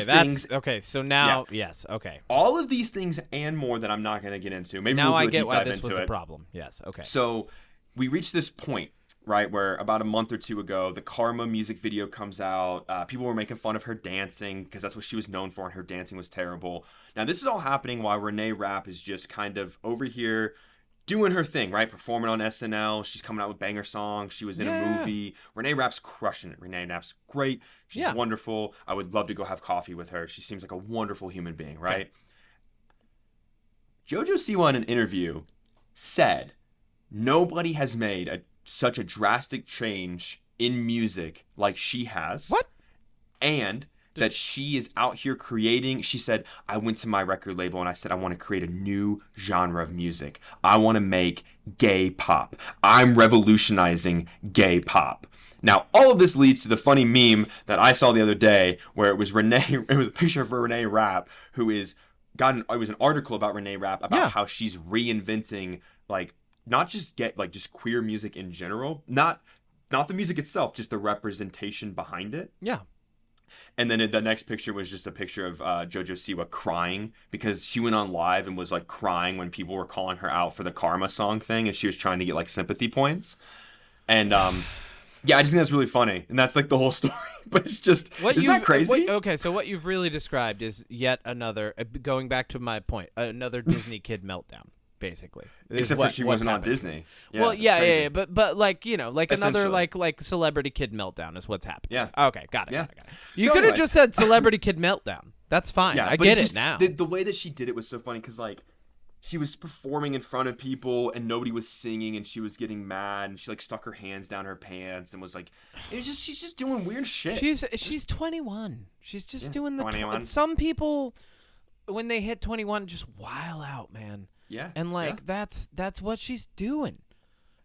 things. Okay, so now, yes, okay. All of these things and more that I'm not going to get into. Maybe now we'll do I get a deep why dive this into was it. a problem. Yes, okay. So we reached this point, right, where about a month or two ago, the Karma music video comes out. People were making fun of her dancing because that's what she was known for, and her dancing was terrible. Now, this is all happening while Renee Rapp is just kind of over here doing her thing, right? Performing on SNL. She's coming out with banger songs. She was in a movie. Renee Rapp's crushing it. Renee Rapp's great. She's wonderful. I would love to go have coffee with her. She seems like a wonderful human being, right? JoJo Siwa in an interview said, nobody has made such a drastic change in music like she has. What? And that she is out here creating. She said, I went to my record label and I said, I want to create a new genre of music. I want to make gay pop. I'm revolutionizing gay pop. Now, all of this leads to the funny meme that I saw the other day where it was a picture of Renee Rapp, who it was an article about Renee Rapp about how she's reinventing, like, not just just queer music in general, not the music itself, just the representation behind it. Yeah. And then the next picture was just a picture of JoJo Siwa crying because she went on live and was like crying when people were calling her out for the Karma song thing, and she was trying to get like sympathy points. And yeah, I just think that's really funny, and that's like the whole story. But it's just, isn't that crazy? Okay, so what you've really described is yet another, going back to my point, another Disney kid meltdown, basically. Except for she wasn't on Disney. Yeah, well, yeah, but like, you know, like another like celebrity kid meltdown is what's happening. Yeah. Okay, got it. You could have just said celebrity kid meltdown. That's fine. Yeah, I get it now. The way that she did it was so funny because like, she was performing in front of people and nobody was singing and she was getting mad and she like stuck her hands down her pants and was like, she's just doing weird shit. She's 21. She's just doing the 21. Some people, when they hit 21, just wild out, man. Yeah. And like that's what she's doing.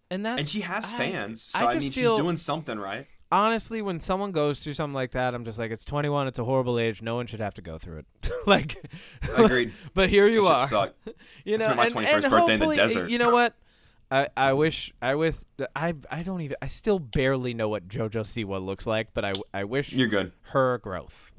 And she has fans. So I mean, she's doing something right. Honestly, when someone goes through something like that, I'm just like, it's 21. It's a horrible age. No one should have to go through it. Like, agreed. But here you are. Suck. You know, I spent my 21st birthday in the desert. You know what? I still barely know what JoJo Siwa looks like, but I wish you're good. Her growth.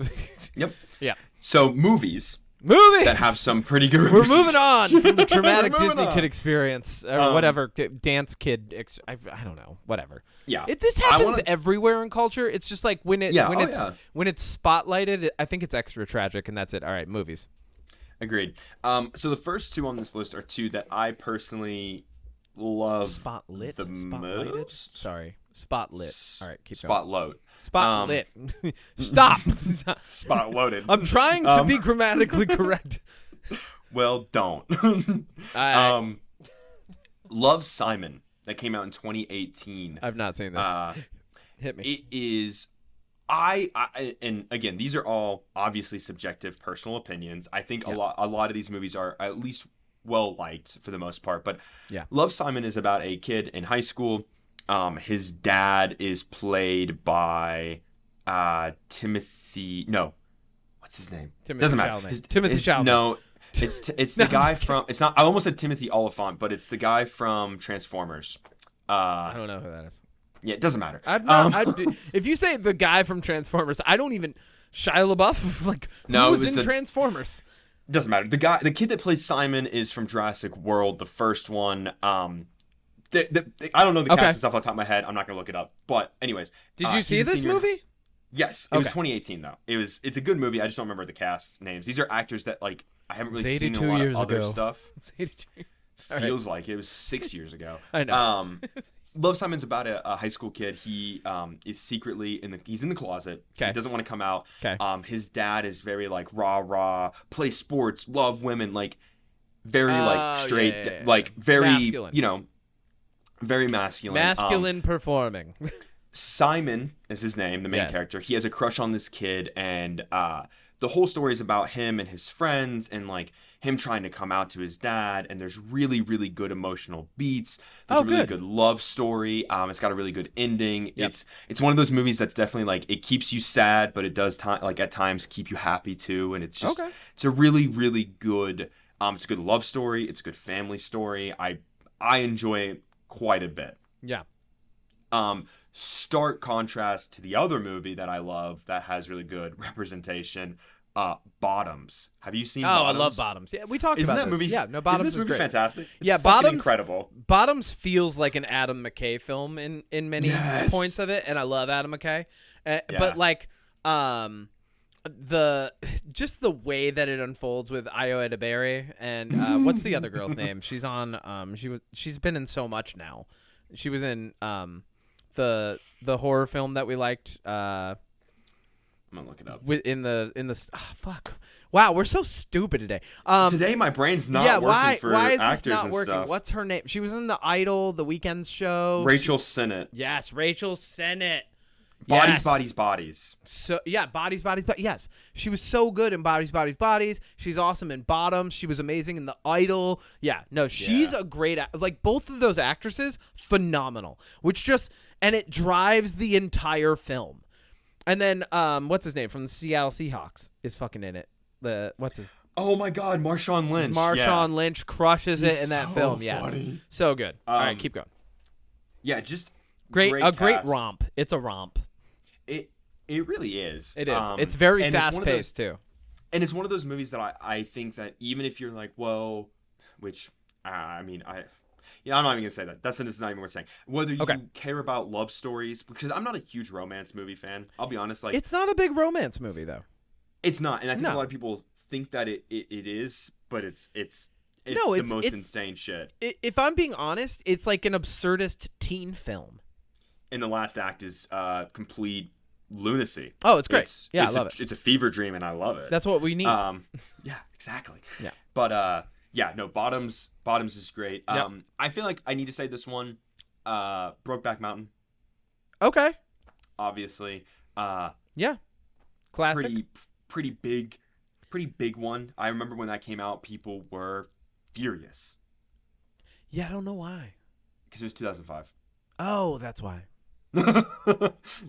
Yep. Yeah. So movies that have some pretty good. We're moving on from the traumatic Disney kid experience or whatever dance kid. I don't know. Whatever. Yeah. This happens everywhere in culture. It's just like when it's spotlighted, I think it's extra tragic, and that's it. All right, movies. Agreed. So the first two on this list are two that I personally love Spotlit? the most. Sorry. Spotlit. All right, keep going. Spotlit. Stop. Spot loaded. I'm trying to be grammatically correct. Well, don't. Love, Simon, that came out in 2018. I've not seen this. Hit me. It is... and again, these are all obviously subjective personal opinions. I think a lot of these movies are at least well liked for the most part, but Love, Simon is about a kid in high school. His dad is played by Timothy. No, what's his name? Doesn't matter. Timothy Chalamet. No, it's the guy from. It's not. I almost said Timothy Oliphant, but it's the guy from Transformers. I don't know who that is. Yeah, it doesn't matter. If you say the guy from Transformers, I don't even Shia LaBeouf. Like, who's in Transformers? Doesn't matter. The kid that plays Simon is from Jurassic World, the first one. I don't know the cast and stuff on top of my head. I'm not gonna look it up. But anyways, did you see this movie? Yes, it was 2018 though. It's a good movie. I just don't remember the cast names. These are actors that like I haven't really seen in a lot of other stuff. Feels like it was 6 years ago. I know. Love, Simon's about a high school kid. He is secretly he's in the closet. Okay. He doesn't want to come out. Okay. His dad is very like rah, play sports, love women, like very like straight, like very masculine. You know, very masculine. Masculine performing. Simon is his name, the main character. He has a crush on this kid, and the whole story is about him and his friends and like him trying to come out to his dad, and there's really, really good emotional beats. There's a really good love story. It's got a really good ending. Yep. It's one of those movies that's definitely like it keeps you sad, but it does at times keep you happy too. And it's just it's a really, really good it's a good love story. It's a good family story. I enjoy it quite a bit. Yeah. Stark contrast to the other movie that I love that has really good representation. Bottoms. Have you seen Bottoms? I love Bottoms. Yeah, we talked about that movie. Yeah, no, Bottoms Isn't this movie great. Fantastic? It's Bottoms incredible. Bottoms feels like an Adam McKay film in many points of it, and I love Adam McKay. But like the way that it unfolds with Ayo Edebiri and what's the other girl's name? She's on she's been in so much now. She was in the horror film that we liked. I'm gonna look it up. Fuck. Wow, we're so stupid today. Today my brain's not working for why is actors this not and working? stuff. What's her name? She was in The Idol, The Weeknd show. Rachel Sennett. Yes, Rachel Sennett. Yes. Bodies. So yeah, bodies. But yes, she was so good in Bodies. She's awesome in Bottoms. She was amazing in The Idol. Yeah, no, she's a great like both of those actresses, phenomenal. And it drives the entire film. And then what's his name from the Seattle Seahawks is fucking in it. What's his? Oh my God, Marshawn Lynch. Marshawn Lynch crushes it in that so film. Yes, funny. so good. All right, keep going. Yeah, just great cast. romp. It's a romp. It really is. It is. It's very fast paced too. And it's one of those movies that I think that even if you're like, well, which I mean, I'm not even gonna say that. This is not even worth saying. Whether you care about love stories, because I'm not a huge romance movie fan. I'll be honest. Like, it's not a big romance movie though. It's not, and I think a lot of people think that it is, but it's the most insane shit. If I'm being honest, it's like an absurdist teen film. And the last act is complete lunacy. Oh, it's great. I love it. It's a fever dream, and I love it. That's what we need. Yeah, exactly. Yeah. But Bottoms is great. I feel like I need to say this one, Brokeback Mountain. Okay. Obviously. Yeah. Classic. Pretty big one. I remember when that came out, people were furious. Yeah, I don't know why. Because it was 2005. Oh, that's why. That's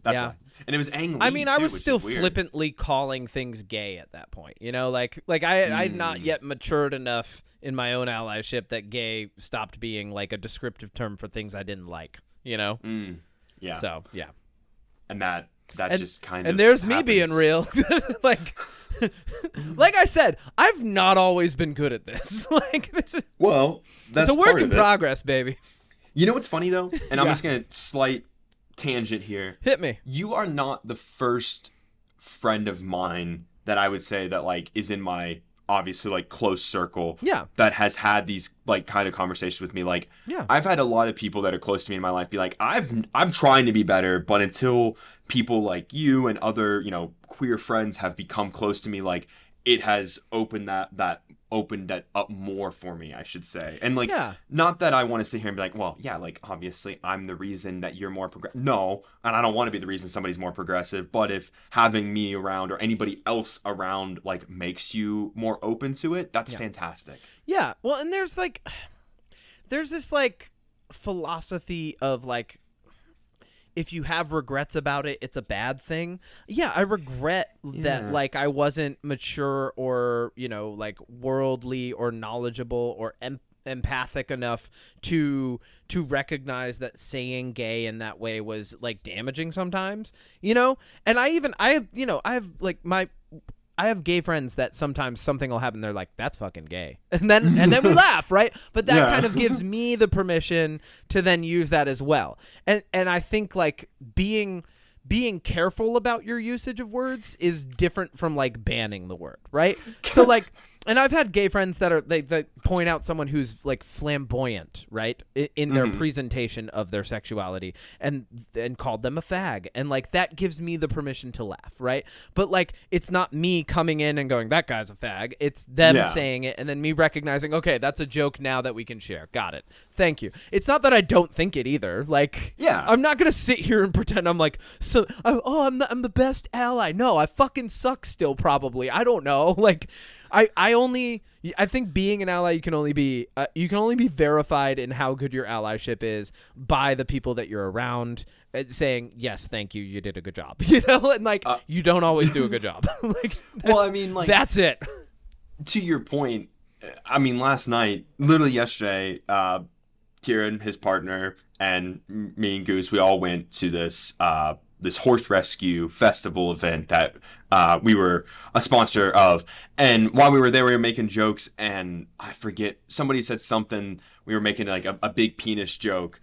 why. And it was Ang Lee, I mean, I was still weird. flippantly calling things gay at that point. You know, like I'd not yet matured enough in my own allyship that gay stopped being like a descriptive term for things I didn't like, you know? Yeah. So, yeah. And that just kind of And there's happens. me being real. like I said, I've not always been good at this. This is that's it's a work in progress, baby. You know what's funny though? And I'm just gonna slight tangent here. Hit me. You are not the first friend of mine that I would say that like is in my obviously like close circle. Yeah. That has had these like kind of conversations with me. Like, I've had a lot of people that are close to me in my life be like, I'm trying to be better, but until people like you and other, queer friends have become close to me, like it has opened that up more for me, I should say. And like, not that I want to sit here and be like, well, yeah, like obviously I'm the reason that you're more progressive. No, and I don't want to be the reason somebody's more progressive. But if having me around or anybody else around like makes you more open to it, that's fantastic. Yeah. Well, and there's this like philosophy of like, if you have regrets about it, it's a bad thing. Yeah, I regret that, like, I wasn't mature or, like, worldly or knowledgeable or empathic enough to recognize that saying gay in that way was, like, damaging sometimes, And I have gay friends that sometimes something will happen. They're like, that's fucking gay. And then we laugh, right? But that kind of gives me the permission to then use that as well. And I think like being careful about your usage of words is different from like banning the word, right? So like, and I've had gay friends that they point out someone who's like flamboyant, right, in their presentation of their sexuality, and called them a fag, and like that gives me the permission to laugh, right? But like, it's not me coming in and going, that guy's a fag. It's them saying it, and then me recognizing, okay, that's a joke now that we can share. Got it. Thank you. It's not that I don't think it either. Like, I'm not gonna sit here and pretend I'm like, I'm the best ally. No, I fucking suck still, probably. I don't know. Like, I think being an ally, you can only be verified in how good your allyship is by the people that you're around, saying, yes, thank you, you did a good job, and like, you don't always do a good job. Like, that's it. To your point, I mean, last night, literally yesterday, Kieran, his partner, and me and Goose, we all went to this horse rescue festival event that we were a sponsor of. And while we were there, we were making jokes, and I forget, somebody said something, we were making like a big penis joke.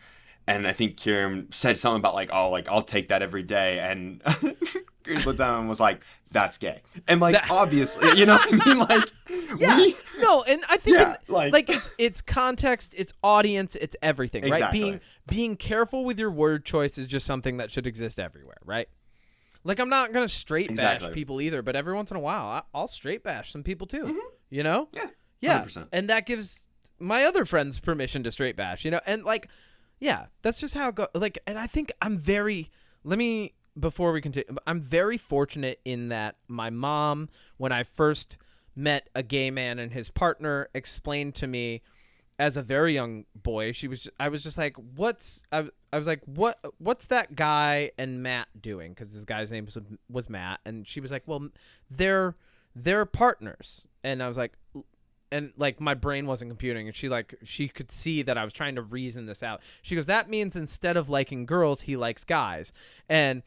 And I think Kieran said something about like, oh, like I'll take that every day. And Goose looked down and was like, that's gay. And like, obviously, you know what I mean? Like, no, and I think it's context, it's audience, it's everything, exactly. Right? Being careful with your word choice is just something that should exist everywhere, right? Like, I'm not going to straight bash people either, but every once in a while, I'll straight bash some people too, Yeah. 100%. And that gives my other friends permission to straight bash, and like, yeah, that's just how it goes. Like, and I think let me before we continue, I'm very fortunate in that my mom, when I first met a gay man and his partner, explained to me as a very young boy, I was just like, I was like, what's that guy and Matt doing? Because this guy's name was Matt. And she was like, well, they're partners. And I was like, and like my brain wasn't computing, and she could see that I was trying to reason this out. She goes, that means instead of liking girls, he likes guys. And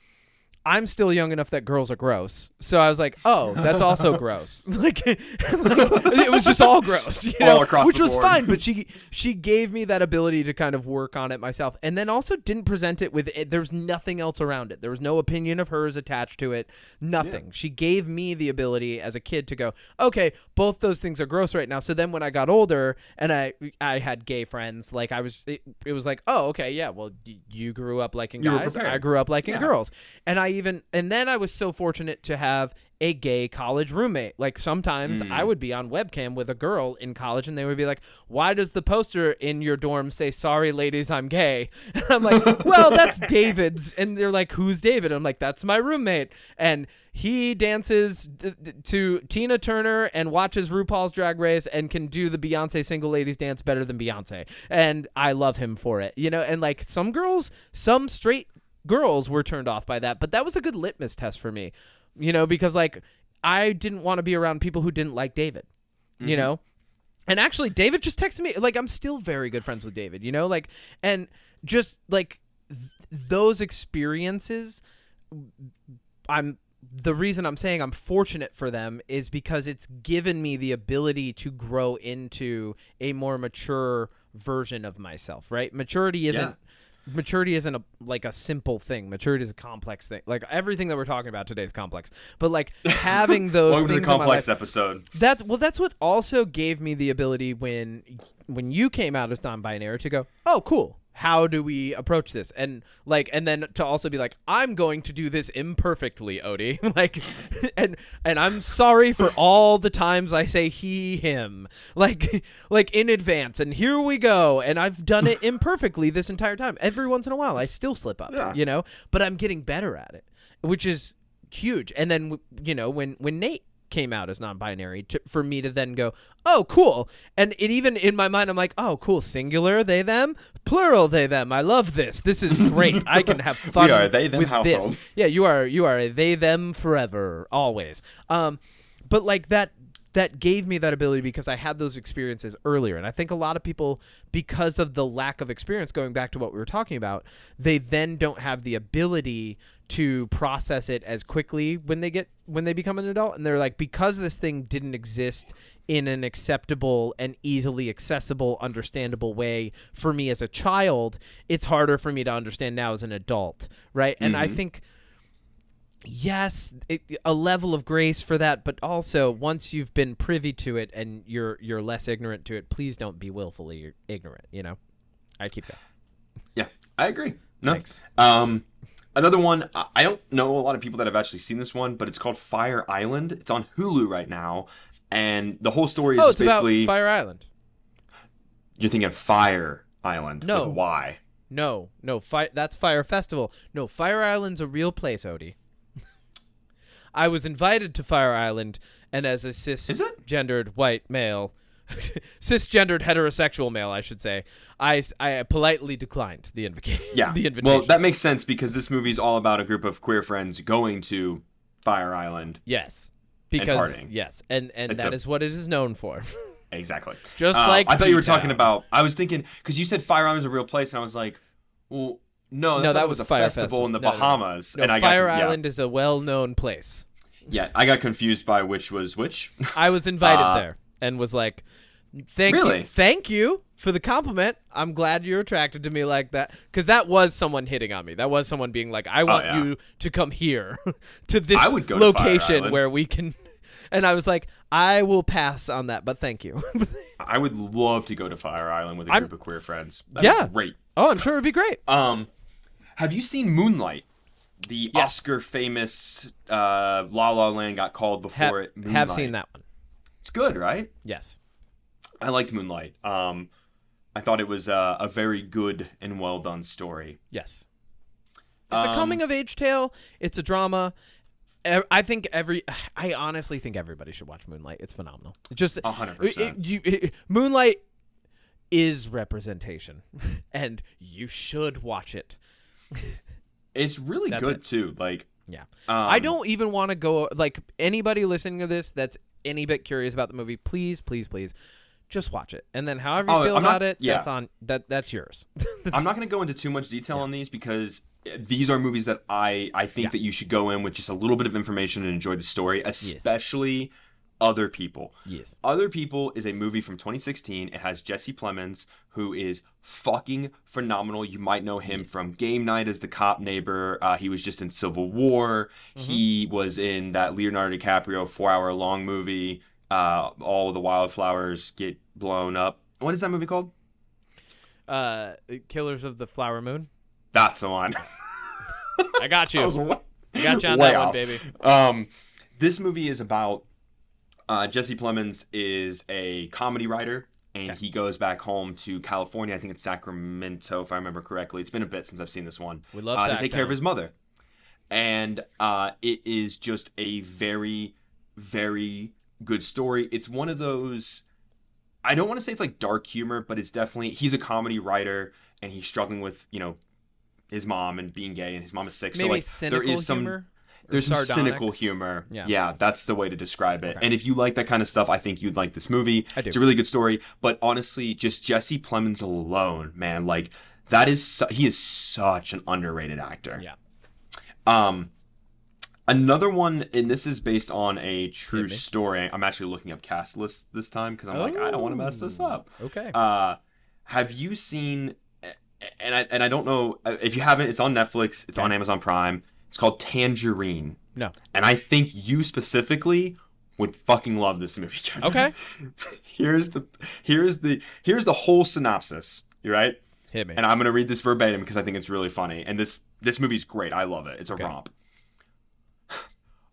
I'm still young enough that girls are gross. So I was like, oh, that's also gross. Like it was just all gross, you know, all across which the was board. fine. But she gave me that ability to kind of work on it myself. And then also didn't present it with it. There's nothing else around it. There was no opinion of hers attached to it. Nothing. Yeah. She gave me the ability as a kid to go, okay, both those things are gross right now. So then when I got older and I had gay friends, like it was like, oh, okay, yeah, well, you grew up liking guys. I grew up liking girls. And then I was so fortunate to have a gay college roommate. Like sometimes I would be on webcam with a girl in college and they would be like, why does the poster in your dorm say, sorry, ladies, I'm gay? And I'm like, well, that's David's. And they're like, who's David? I'm like, that's my roommate. And he dances to Tina Turner and watches RuPaul's Drag Race and can do the Beyonce single ladies dance better than Beyonce. And I love him for it, you know? And like some straight girls were turned off by that, but that was a good litmus test for me, you know, because like I didn't want to be around people who didn't like David, you know. And actually David just texted me, like I'm still very good friends with David, you know, like, and just like those experiences, the reason I'm saying I'm fortunate for them is because it's given me the ability to grow into a more mature version of myself, right? Maturity isn't like a simple thing. Maturity is a complex thing. Like everything that we're talking about today is complex. But like having those welcome things to the complex life, episode. That's what also gave me the ability when you came out as non-binary to go, oh, cool. How do we approach this? And then to also be like, I'm going to do this imperfectly, Odie. like, and I'm sorry for all the times I say he, him, like in advance. And here we go. And I've done it imperfectly this entire time. Every once in a while, I still slip up, you know, but I'm getting better at it, which is huge. And then, you know, when Nate came out as non-binary, for me to then go, oh, cool. And it even in my mind, I'm like, oh, cool. Singular, they, them, plural, they, them. I love this. This is great. I can have fun. We are a they, them with household. This. Yeah, you are a they, them forever, always. But like that gave me that ability because I had those experiences earlier. And I think a lot of people, because of the lack of experience, going back to what we were talking about, they then don't have the ability to process it as quickly when they become an adult. And they're like, because this thing didn't exist in an acceptable and easily accessible, understandable way for me as a child, it's harder for me to understand now as an adult, right? And I think, yes, a level of grace for that, but also once you've been privy to it and you're less ignorant to it, please don't be willfully ignorant, you know? I keep that. Yeah, I agree. No. Thanks. Another one, I don't know a lot of people that have actually seen this one, but it's called Fire Island. It's on Hulu right now, and the whole story is basically... about Fire Island. You're thinking Fire Island with Y. No, that's Fire Festival. No, Fire Island's a real place, Odie. I was invited to Fire Island, and as a cisgendered white male... cisgendered heterosexual male, I should say, I politely declined the invitation. Yeah, the invitation. Well, that makes sense because this movie is all about a group of queer friends going to Fire Island. Yes, because and yes, and that is what it is known for. Exactly. Just like I thought you were talking about. I was thinking because you said Fire Island is a real place, and I was like, well, no, that was a festival in the Bahamas. No, and Fire Island is a well-known place. Yeah, I got confused by which was which. I was invited there and was like, Thank you for the compliment. I'm glad you're attracted to me like that. Because that was someone hitting on me. That was someone being like, I want you to come here to this location where we can. And I was like, I will pass on that, but thank you. I would love to go to Fire Island with a group of queer friends. That'd be great. Oh, I'm sure it'd be great. Have you seen Moonlight? The Oscar famous La La Land got called before it. Moonlight. Have seen that one. It's good, right? Yes. I liked Moonlight. I thought it was a very good and well done story. Yes. It's a coming of age tale. It's a drama. I honestly think everybody should watch Moonlight. It's phenomenal. It's just 100%. Moonlight is representation, and you should watch it. It's really good too. Like, yeah, I don't even want to go. Like, anybody listening to this that's any bit curious about the movie, please, just watch it, and then however you feel about it, that's yours. I'm not going to go into too much detail on these because these are movies that I think that you should go in with just a little bit of information and enjoy the story, especially Other People. Yes. Other People is a movie from 2016. It has Jesse Plemons, who is fucking phenomenal. You might know him from Game Night as the cop neighbor. He was just in Civil War. Mm-hmm. He was in that Leonardo DiCaprio 4-hour-long movie, All the Wildflowers Get Blown Up. What is that movie called? Killers of the Flower Moon. That's the one. I got you. I got you on that one, baby. This movie is about Jesse Plemons is a comedy writer, and he goes back home to California. I think it's Sacramento, if I remember correctly. It's been a bit since I've seen this one. We love to take care of his mother. And it is just a very, very good story. It's one of those, I don't want to say it's like dark humor, but it's definitely, he's a comedy writer, and he's struggling with, his mom and being gay, and his mom is sick. Maybe so like there is some humor? There's some sardonic cynical humor. Yeah, that's the way to describe it. Okay. And if you like that kind of stuff, I think you'd like this movie. I do. It's a really good story. But honestly, just Jesse Plemons alone, man, like he is such an underrated actor. Yeah. Another one, and this is based on a true story. I'm actually looking up cast lists this time because I'm like, I don't want to mess this up. Okay. Have you seen? And I don't know if you haven't. It's on Netflix. It's on Amazon Prime. It's called Tangerine. No. And I think you specifically would fucking love this movie. Okay. Here's the whole synopsis. You right? Hit me. And I'm gonna read this verbatim because I think it's really funny. And this movie's great. I love it. It's a romp.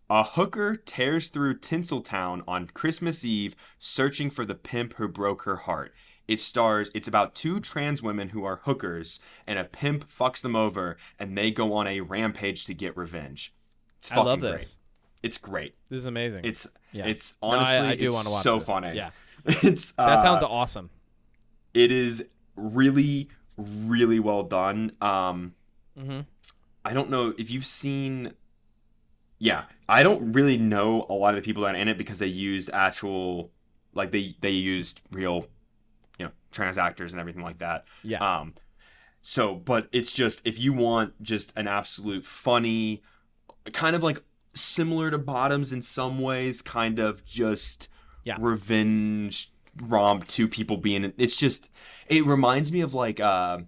A hooker tears through Tinseltown on Christmas Eve, searching for the pimp who broke her heart. It's about two trans women who are hookers, and a pimp fucks them over, and they go on a rampage to get revenge. It's fucking I love this. Great. It's great. This is amazing. It's honestly, I do want to watch so this. funny. Yeah. It's that sounds awesome. It is really, really well done. Mm-hmm. I don't know if you've seen. Yeah, I don't really know a lot of the people that are in it because they used actual, like they used real, trans actors and everything like that. Yeah. But it's just, if you want just an absolute funny, kind of like similar to Bottoms in some ways, kind of just revenge romp, two people being, it reminds me of like the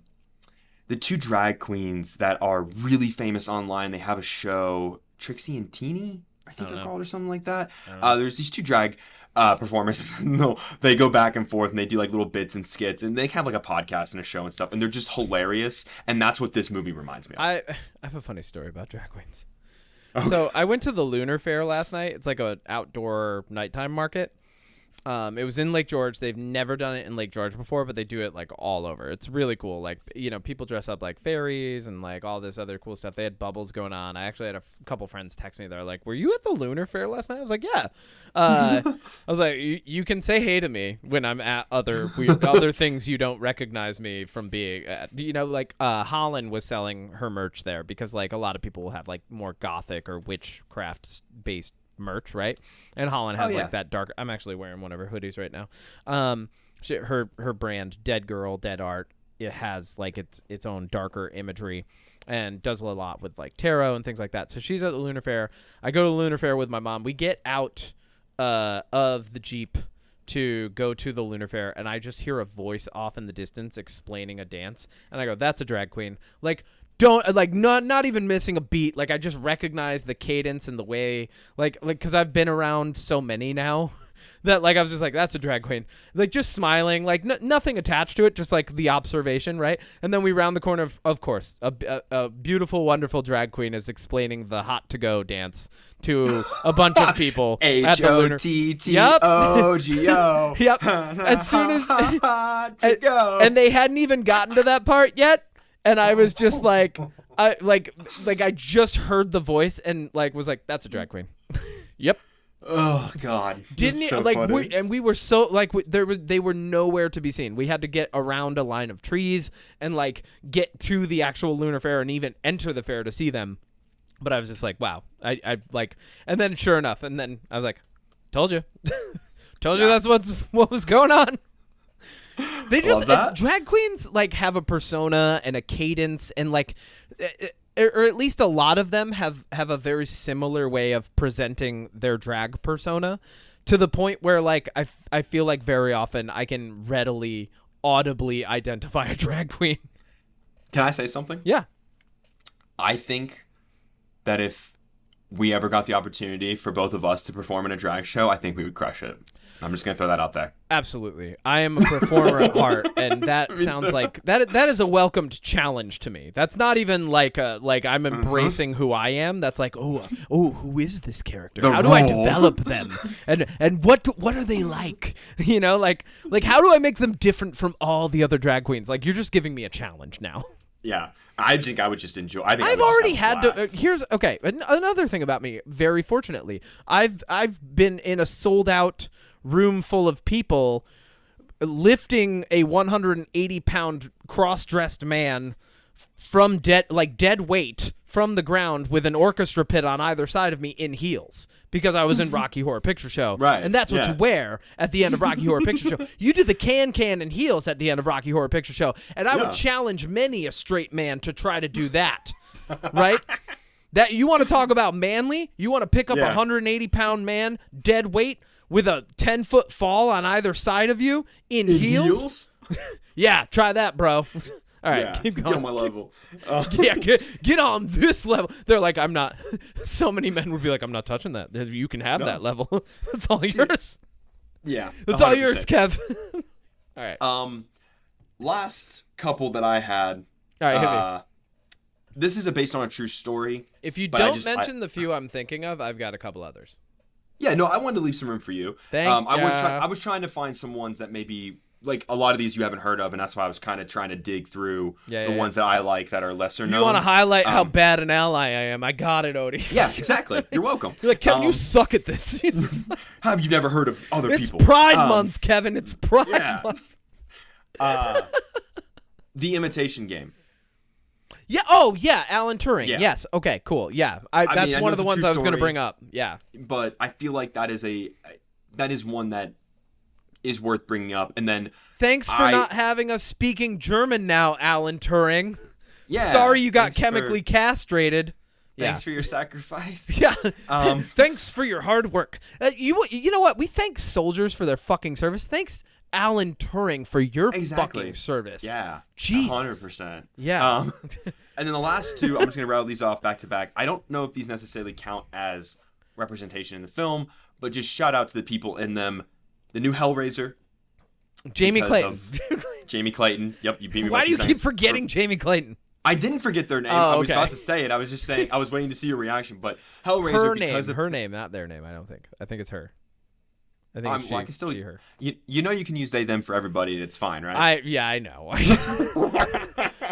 two drag queens that are really famous online. They have a show, Trixie and Teeny, I think they're called, or something like that. There's these two drag performers. They go back and forth and they do like little bits and skits, and they have like a podcast and a show and stuff, and they're just hilarious. And that's what this movie reminds me of. I have a funny story about drag queens. Okay. So I went to the Lunar Fair last night. It's like an outdoor nighttime market. It was in Lake George. They've never done it in Lake George before, but they do it like all over. It's really cool. Like, people dress up like fairies and like all this other cool stuff. They had bubbles going on. I actually had a couple friends text me. They're like, "Were you at the Lunar Fair last night?" I was like, "Yeah." I was like, "You can say hey to me when I'm at other things you don't recognize me from being at." Holland was selling her merch there because like a lot of people will have like more gothic or witchcraft based merch, right? And Holland has like that dark. I'm actually wearing one of her hoodies right now. Her brand, Dead Girl, Dead Art, it has like its own darker imagery and does a lot with like tarot and things like that. So she's at the Lunar Fair. I go to the Lunar Fair with my mom. We get out of the Jeep to go to the Lunar Fair, and I just hear a voice off in the distance explaining a dance, and I go, "That's a drag queen." Like, not even missing a beat. Like, I just recognize the cadence and the way, like because I've been around so many now that like I was just like, "That's a drag queen." Like, just smiling, like nothing attached to it, just like the observation, right? And then we round the corner. Of course, a beautiful, wonderful drag queen is explaining the hot to go dance to a bunch of people at the Lunar. HOTTOGO. Yep. As soon as and they hadn't even gotten to that part yet. And I was just like, I I just heard the voice and like was like, that's a drag queen. Yep. Oh God! Didn't you so like? funny. We were so like they were nowhere to be seen. We had to get around a line of trees and like get to the actual lunar fair and even enter the fair to see them. But I was just like, wow, I like, and then sure enough, and then I was like, told you, told you that's what was going on. They just drag queens like have a persona and a cadence and like. Or at least a lot of them have a very similar way of presenting their drag persona to the point where like I feel like very often I can readily audibly identify a drag queen. Can I say something? Yeah. I think that if we ever got the opportunity for both of us to perform in a drag show, I think we would crush it. I'm just going to throw that out there. Absolutely. I am a performer at heart, and that sounds like that is a welcomed challenge to me. That's not even like I'm embracing who I am. That's like, oh, who is this character? How do I develop them? And what are they like? You know, like how do I make them different from all the other drag queens? Like you're just giving me a challenge now. Yeah. I think I would just enjoy. I've already had to. Here's okay. Another thing about me. Very fortunately, I've been in a sold out room full of people lifting a 180-pound cross-dressed man from dead weight from the ground with an orchestra pit on either side of me in heels because I was in Rocky Horror Picture Show. Right. And that's what you wear at the end of Rocky Horror Picture Show. You do the can in heels at the end of Rocky Horror Picture Show. And I would challenge many a straight man to try to do that. Right? That you want to talk about manly? You want to pick up a 180-pound man, dead weight, with a 10-foot fall on either side of you in heels? Yeah, try that, bro. All right, keep going. Get on my level. Yeah, get on this level. They're like, I'm not. So many men would be like, I'm not touching that. You can have that level. That's all yours. Yeah. That's all yours, Kev. All right. Last couple that I had. All right, hit me. This is based on a true story. If you don't mention the few I'm thinking of, I've got a couple others. Yeah, no, I wanted to leave some room for you. I was trying to find some ones that maybe like a lot of these you haven't heard of, and that's why I was kind of trying to dig through ones that I like that are lesser known. You want to highlight how bad an ally I am? I got it, Odie. Yeah, exactly. You're welcome. You're like, Kevin, you suck at this. Have you never heard of other people? It's Pride Month, Kevin. It's Pride Month. The Imitation Game. Yeah. Oh, yeah. Alan Turing. Yeah. Yes. Okay. Cool. Yeah. That's one of the ones I was going to bring up. Yeah. But I feel like that is one that is worth bringing up. And then thanks for not having us speaking German now, Alan Turing. Yeah. Sorry you got chemically castrated. Thanks for your sacrifice. Yeah. Thanks for your hard work. You know what? We thank soldiers for their fucking service. Thanks, Alan Turing, for your fucking service. Yeah. Jesus. 100%. Yeah. And then the last two, I'm just going to rattle these off back to back. I don't know if these necessarily count as representation in the film, but just shout out to the people in them. The new Hellraiser. Jamie Clayton. Jamie Clayton. Yep, you beat me. Why do you keep forgetting Jamie Clayton? I didn't forget their name. I was about to say it. I was just saying. I was waiting to see your reaction. But Hellraiser, her name, not their name. I don't think. I think it's her. I think I can still she, her. You know you can use they them for everybody and it's fine, right? I know.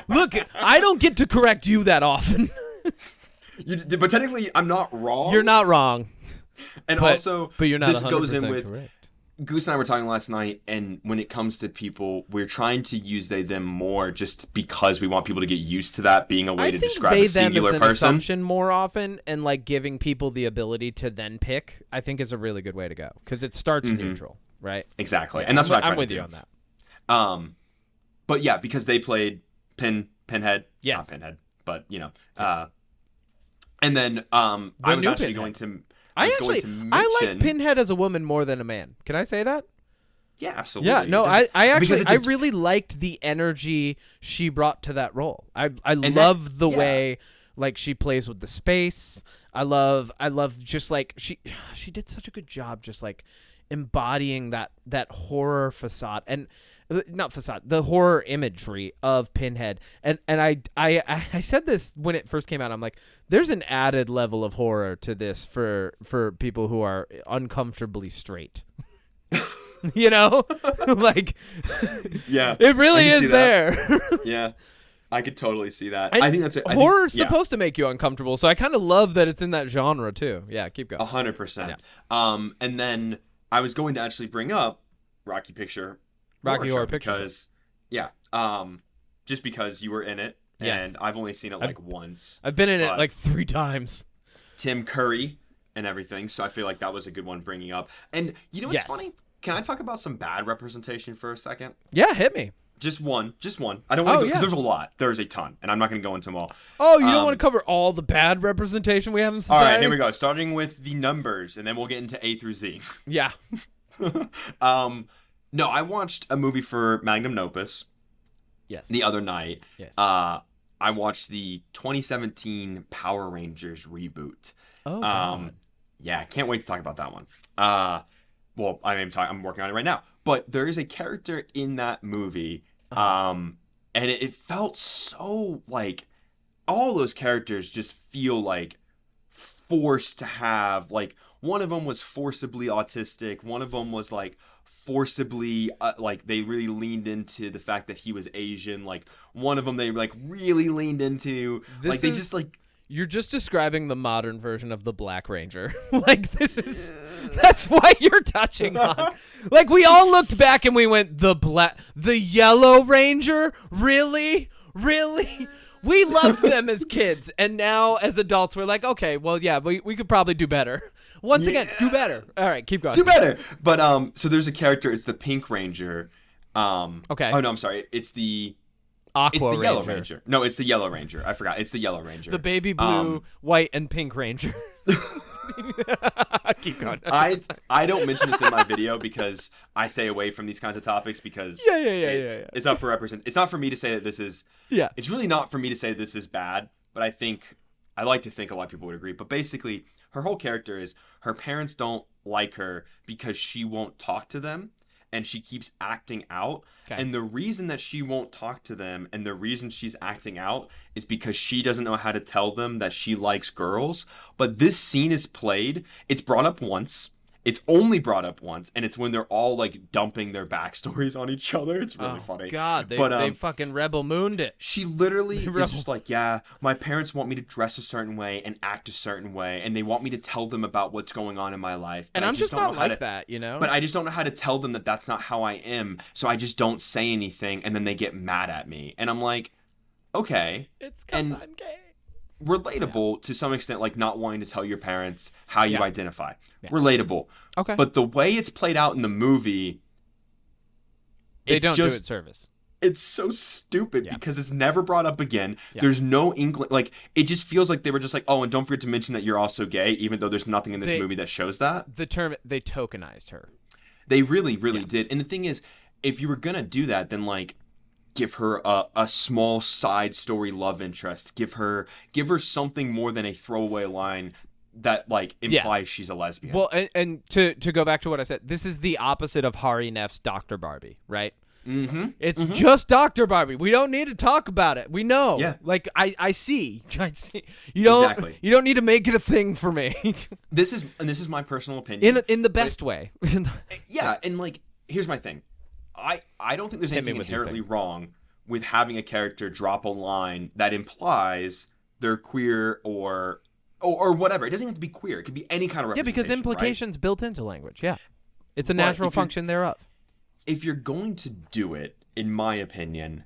Look, I don't get to correct you that often. But technically, I'm not wrong. You're not wrong. And but you're not. This goes in with correct. Goose and I were talking last night, and when it comes to people, we're trying to use they them more just because we want people to get used to that being a way to describe a singular person. Assumption more often, and like giving people the ability to then pick, I think is a really good way to go because it starts neutral, right? Exactly, and that's what I'm with you on that. But yeah, because they played Pinhead, yes, not Pinhead, but you know, and then I was actually going to. I like Pinhead as a woman more than a man. Can I say that? Yeah, absolutely. Yeah, no, I really liked the energy she brought to that role. I love the way like she plays with the space. I love just like she did such a good job just like embodying that horror facade and not facade, the horror imagery of Pinhead. And I said this when it first came out. I'm like, there's an added level of horror to this for people who are uncomfortably straight. You know? Like, yeah, it really is there. Yeah. I could totally see that. And I think that's it. Horror's supposed to make you uncomfortable, so I kind of love that it's in that genre too. Yeah, keep going. 100%. And then I was going to actually bring up Rocky Horror Picture because, just because you were in it, and I've only seen it like once. I've been in it like 3 times. Tim Curry and everything, so I feel like that was a good one bringing up. And you know what's funny? Can I talk about some bad representation for a second? Yeah, hit me. Just one. I don't want to go because there's a lot. There's a ton, and I'm not going to go into them all. Oh, you don't want to cover all the bad representation we have in society? All right, here we go. Starting with the numbers, and then we'll get into A through Z. Yeah. No, I watched a movie for Magnum Opus. Yes. The other night. Yes. I watched the 2017 Power Rangers reboot. Oh. God. Yeah, I can't wait to talk about that one. Well, I'm working on it right now. But there is a character in that movie, and it felt so like all those characters just feel like forced to have, like, one of them was forcibly autistic, one of them was like forcibly like they really leaned into the fact that he was Asian, like one of them they like really leaned into you're just describing the modern version of the Black Ranger. Like, that's why you're touching on. Like, we all looked back and we went, the Yellow Ranger? Really? We loved them as kids, and now as adults we're like, okay, well, yeah, we could probably do better. Once again, do better. All right, keep going. Do better. But so there's a character, it's the Pink Ranger. Okay. Oh no, I'm sorry. It's the Yellow Ranger. No, it's the Yellow Ranger. I forgot. It's the Yellow Ranger. The baby blue, white, and pink Ranger. Keep going. I don't mention this in my video because I stay away from these kinds of topics because it's up for It's not for me to say that this is. Yeah. It's really not for me to say this is bad, but I like to think a lot of people would agree. But basically, her whole character is her parents don't like her because she won't talk to them. And she keeps acting out. Okay. And the reason that she won't talk to them and the reason she's acting out is because she doesn't know how to tell them that she likes girls. But this scene is played. It's brought up once. It's only brought up once. And it's when they're all like dumping their backstories on each other. It's really funny. God, they fucking Rebel Mooned it. She literally is just like, yeah, my parents want me to dress a certain way and act a certain way. And they want me to tell them about what's going on in my life. And I'm just not like that, you know? But I just don't know how to tell them that that's not how I am. So I just don't say anything. And then they get mad at me. And I'm like, okay. It's because I'm gay. Relatable to some extent, like not wanting to tell your parents how you identify. Relatable. Okay. But the way it's played out in the movie, they don't do it service. It's so stupid because it's never brought up again. There's no like it just feels like they were just like, oh, and don't forget to mention that you're also gay, even though there's nothing in this movie that shows that. The term, they tokenized her. They really did. And the thing is, if you were gonna do that, then like give her a small side story love interest. Give her something more than a throwaway line that like implies she's a lesbian. Well, and to go back to what I said, this is the opposite of Hari Neff's Dr. Barbie, right? Mm-hmm. It's just Dr. Barbie. We don't need to talk about it. We know. Yeah. Like I see. You don't need to make it a thing for me. This is my personal opinion. In the best way. Yeah, and like here's my thing. I don't think there's anything inherently wrong with having a character drop a line that implies they're queer or whatever. It doesn't have to be queer. It could be any kind of representation. Yeah, because implication's built into language. Yeah. It's a natural function thereof. If you're going to do it, in my opinion,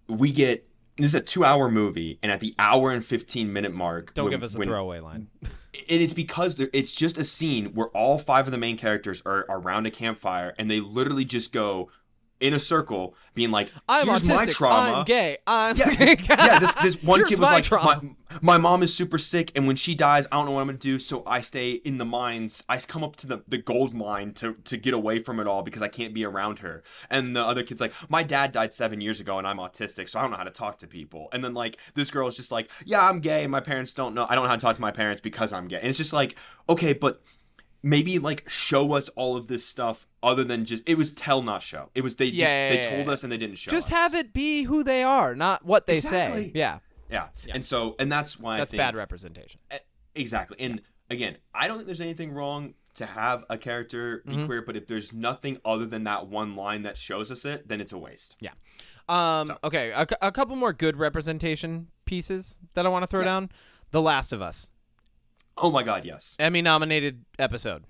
this is a 2-hour movie, and at the hour and 15-minute mark... Don't give us a throwaway line. And it's because it's just a scene where all 5 of the main characters are around a campfire, and they literally just go in a circle, being like, here's my trauma. I'm gay. This one kid was like, my mom is super sick, and when she dies, I don't know what I'm going to do, so I stay in the mines. I come up to the gold mine to get away from it all because I can't be around her. And the other kid's like, my dad died 7 years ago, and I'm autistic, so I don't know how to talk to people. And then, like, this girl is just like, yeah, I'm gay, and my parents don't know. I don't know how to talk to my parents because I'm gay. And it's just like, okay, but... maybe like show us all of this stuff other than just it was tell not show. It was they told us and they didn't show us. Just have it be who they are, not what they say. Yeah. And that's why that's bad representation. Exactly. And again, I don't think there's anything wrong to have a character be queer, but if there's nothing other than that one line that shows us it, then it's a waste. Yeah. Okay, a couple more good representation pieces that I want to throw down. The Last of Us. Oh my God, yes. Emmy-nominated episode,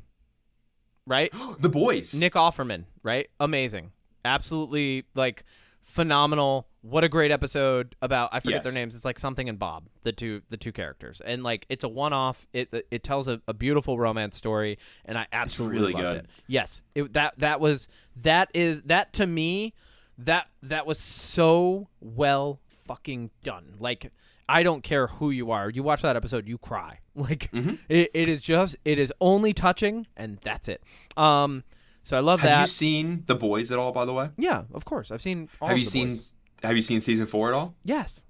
right? The Boys. Nick Offerman, right? Amazing. Absolutely, like, phenomenal. What a great episode about, I forget their names. It's like something and Bob, the two characters. And, like, it's a one-off. It tells a beautiful romance story, and I absolutely loved it. Yes. That to me, that was so well fucking done. Like, I don't care who you are. You watch that episode, you cry. Like, it is only touching, and that's it. So I love that. Have you seen The Boys at all, by the way? Yeah, of course. I've seen all of The Boys. Have you seen season 4 at all? Yes.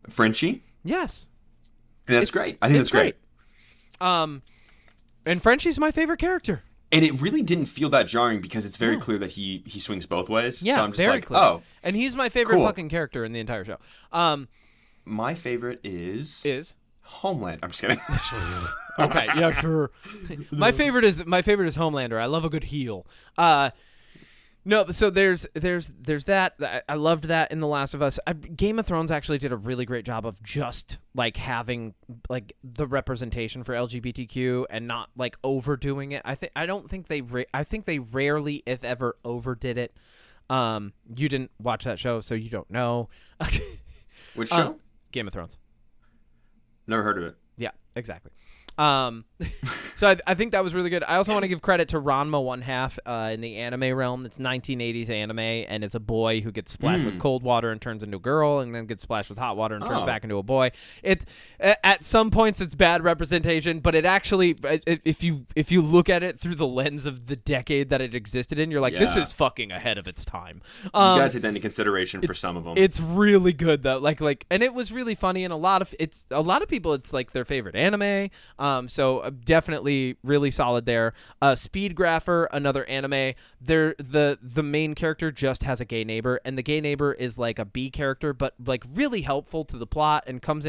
Frenchie? Yes. That's great. I think that's great. And Frenchie's my favorite character. And it really didn't feel that jarring because it's very clear that he swings both ways. Yeah, so I'm just very like, clear. oh. And he's my favorite fucking character in the entire show. My favorite is Homeland. I'm just kidding. Okay, yeah, sure. My favorite is Homelander. I love a good heel. No, so there's that. I loved that in The Last of Us. Game of Thrones actually did a really great job of just like having like the representation for LGBTQ and not like overdoing it. I think they rarely, if ever, overdid it. You didn't watch that show, so you don't know. Which show? Game of Thrones. Never heard of it. Yeah, exactly. So I think that was really good. I also want to give credit to Ranma One Half in the anime realm. It's 1980s anime, and it's a boy who gets splashed with cold water and turns into a girl, and then gets splashed with hot water and turns back into a boy. It at some points it's bad representation, but it actually, if you look at it through the lens of the decade that it existed in, you're like, this is fucking ahead of its time. You gotta take that into consideration for some of them. It's really good though. Like, and it was really funny, and a lot of people it's like their favorite anime. So definitely really solid there. Speed Grapher, another anime. The main character just has a gay neighbor, and the gay neighbor is like a B character, but like really helpful to the plot and comes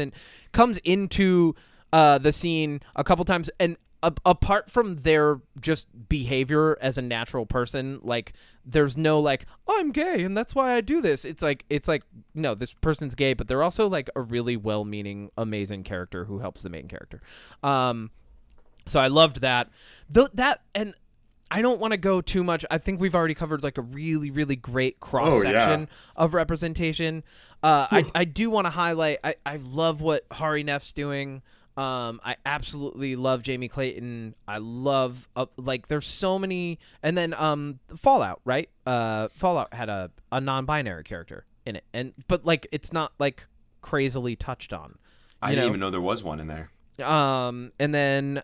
into the scene a couple times. And apart from their just behavior as a natural person, like there's no like, oh, I'm gay and that's why I do this. It's like no, this person's gay, but they're also like a really well-meaning, amazing character who helps the main character. So I loved that. And I don't want to go too much. I think we've already covered like a really, really great cross-section of representation. I do want to highlight, I love what Hari Neff's doing. I absolutely love Jamie Clayton. I love like there's so many, and then Fallout, right? Fallout had a non-binary character in it, but like it's not like crazily touched on. I didn't even know there was one in there. And then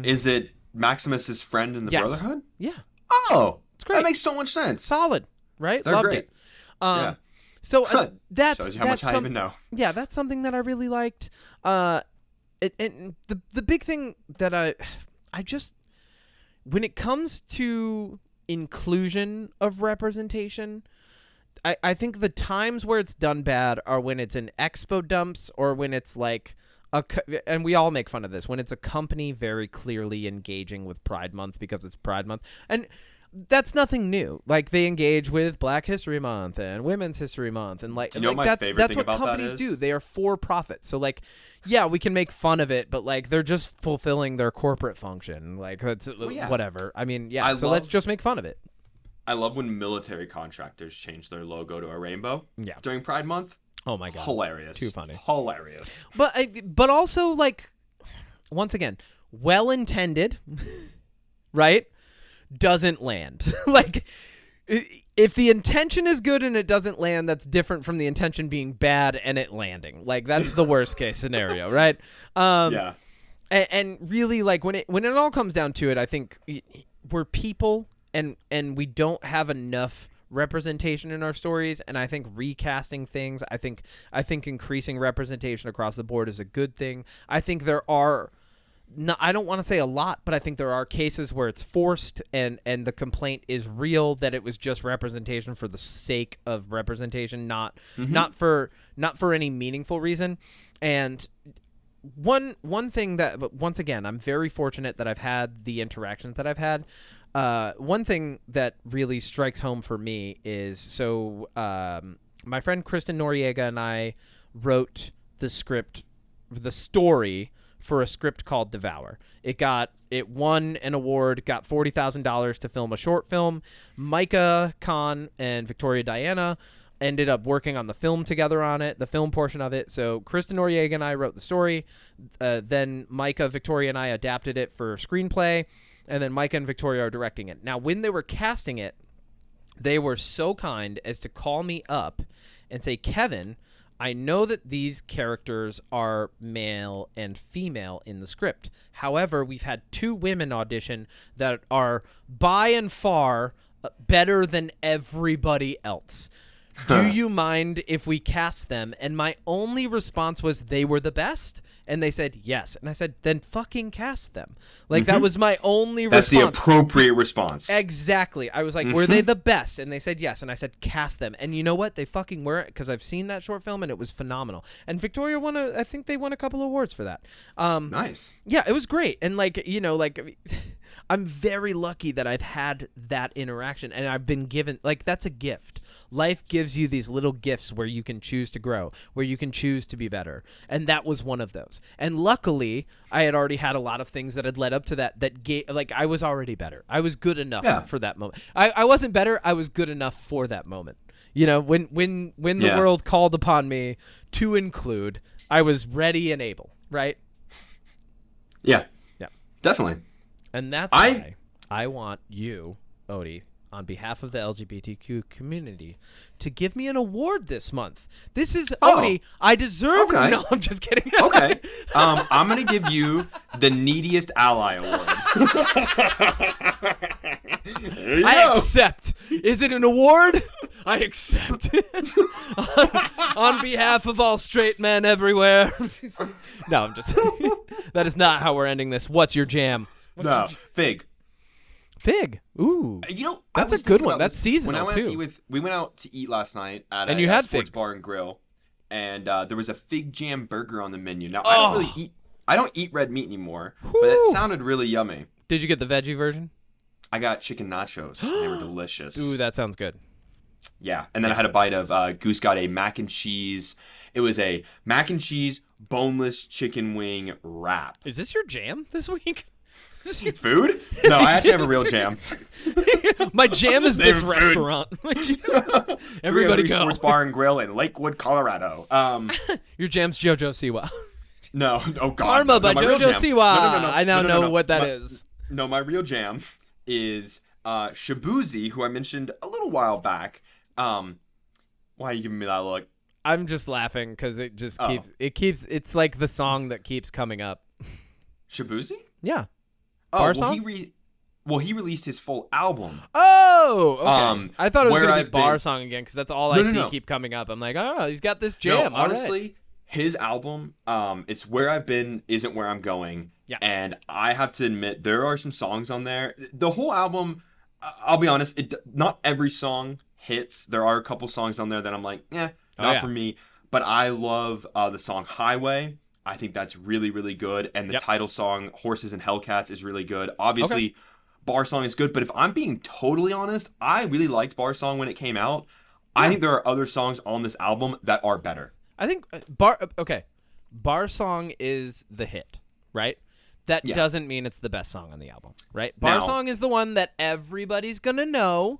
is it Maximus's friend in the Brotherhood? Yeah. Oh, it's great. That makes so much sense. Solid, right? They're Loved great. it. So that's shows you how much I even know. Yeah, that's something that I really liked. And the big thing that I just, when it comes to inclusion of representation, I think the times where it's done bad are when it's in expo dumps or when it's like and we all make fun of this, when it's a company very clearly engaging with Pride Month because it's Pride Month. And that's nothing new. Like they engage with Black History Month and Women's History Month, and like, do you know like that's what companies that do. They are for profit. So like, yeah, we can make fun of it, but like they're just fulfilling their corporate function. Like that's whatever. I mean, let's just make fun of it. I love when military contractors change their logo to a rainbow during Pride Month. Oh my God. Hilarious. Too funny. Hilarious. But also like, once again, well-intended, right? Doesn't land. Like if the intention is good and it doesn't land, that's different from the intention being bad and it landing. Like that's the worst case scenario, right? And really like when it all comes down to it, I think we're people and we don't have enough representation in our stories, and I think recasting things, I think increasing representation across the board is a good thing. I think there are I don't want to say a lot, but I think there are cases where it's forced and the complaint is real, that it was just representation for the sake of representation, not for any meaningful reason. And one thing that, but once again, I'm very fortunate that I've had the interactions that I've had. One thing that really strikes home for me is my friend Kristen Noriega and I wrote the story for a script called Devour. It won an award, got $40,000 to film a short film. Micah Khan and Victoria Diana ended up working on the film together on it, the film portion of it. So Kristen Noriega and I wrote the story. Then Micah, Victoria, and I adapted it for screenplay. And then Micah and Victoria are directing it. Now, when they were casting it, they were so kind as to call me up and say, Kevin, I know that these characters are male and female in the script. However, we've had 2 women audition that are by and far better than everybody else. Do you mind if we cast them? And my only response was they were the best. And they said yes. And I said, then fucking cast them. Like, that was my only response. That's the appropriate response. Exactly. I was like, were they the best? And they said yes. And I said, cast them. And you know what? They fucking were, because I've seen that short film and it was phenomenal. And Victoria I think they won a couple of awards for that. Nice. Yeah, it was great. And I'm very lucky that I've had that interaction and I've been given, that's a gift. Life gives you these little gifts where you can choose to grow, where you can choose to be better. And that was one of those. And luckily, I had already had a lot of things that had led up to that I was already better. I was good enough for that moment. I wasn't better. I was good enough for that moment. When the world called upon me to include, I was ready and able, right? Yeah. Yeah. Definitely. And that's why I want you, Odie, on behalf of the LGBTQ community, to give me an award this month. This is Odie. I deserve it. No, I'm just kidding. Okay. I'm going to give you the Neediest Ally Award. I accept. Is it an award? I accept. on behalf of all straight men everywhere. No, I'm just that is not how we're ending this. What's your jam? Fig. Fig. Ooh. That's a good one. That's seasonal, we went out to eat last night at a sports bar and grill, and there was a fig jam burger on the menu. Now, I don't eat red meat anymore, but it sounded really yummy. Did you get the veggie version? I got chicken nachos. They were delicious. Ooh, that sounds good. Yeah, and then I had a bite of Goose got a mac and cheese. It was a mac and cheese boneless chicken wing wrap. Is this your jam this week? Food? No, I actually have a real jam. My jam is this restaurant. Everybody go. Sports Bar and Grill in Lakewood, Colorado. Your jam's JoJo Siwa. No, oh God. Karma by JoJo Siwa. No. I now know what that is. No, my real jam is Shabuzi, who I mentioned a little while back. Why are you giving me that look? I'm just laughing because it just keeps. It's like the song that keeps coming up. Shabuzi? Yeah. Oh, he released his full album. Oh, okay. I thought it was going to be Bar Song again because that's all I see keep coming up. I'm like, oh, he's got this jam. No, honestly, his album, it's Where I've Been Isn't Where I'm Going. Yeah. And I have to admit, there are some songs on there. The whole album, I'll be honest, not every song hits. There are a couple songs on there that I'm like, not for me. But I love the song Highway. I think that's really, really good. And the title song, Horses and Hellcats, is really good. Obviously, Bar Song is good. But if I'm being totally honest, I really liked Bar Song when it came out. Yeah. I think there are other songs on this album that are better. I think Bar Song is the hit, right? That doesn't mean it's the best song on the album, right? Bar Song is the one that everybody's going to know.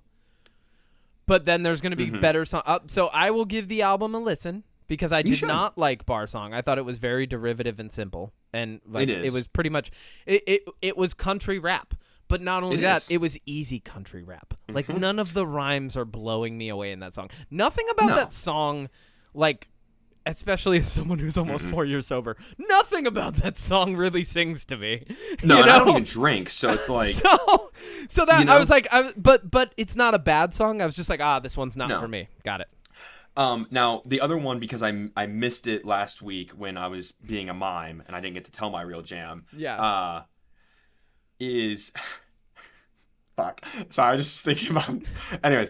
But then there's going to be better songs. So I will give the album a listen. Because I did not like Bar Song. I thought it was very derivative and simple. And it was pretty much it was country rap. But not only that, it was easy country rap. Like none of the rhymes are blowing me away in that song. Nothing about that song, especially as someone who's almost 4 years sober, nothing about that song really sings to me. No, and I don't even drink, so it's like so that I was like but it's not a bad song. I was just like, this one's not for me. Got it. Now, the other one, because I missed it last week when I was being a mime and I didn't get to tell my real jam, is... Fuck. Sorry, I was just thinking about... Anyways,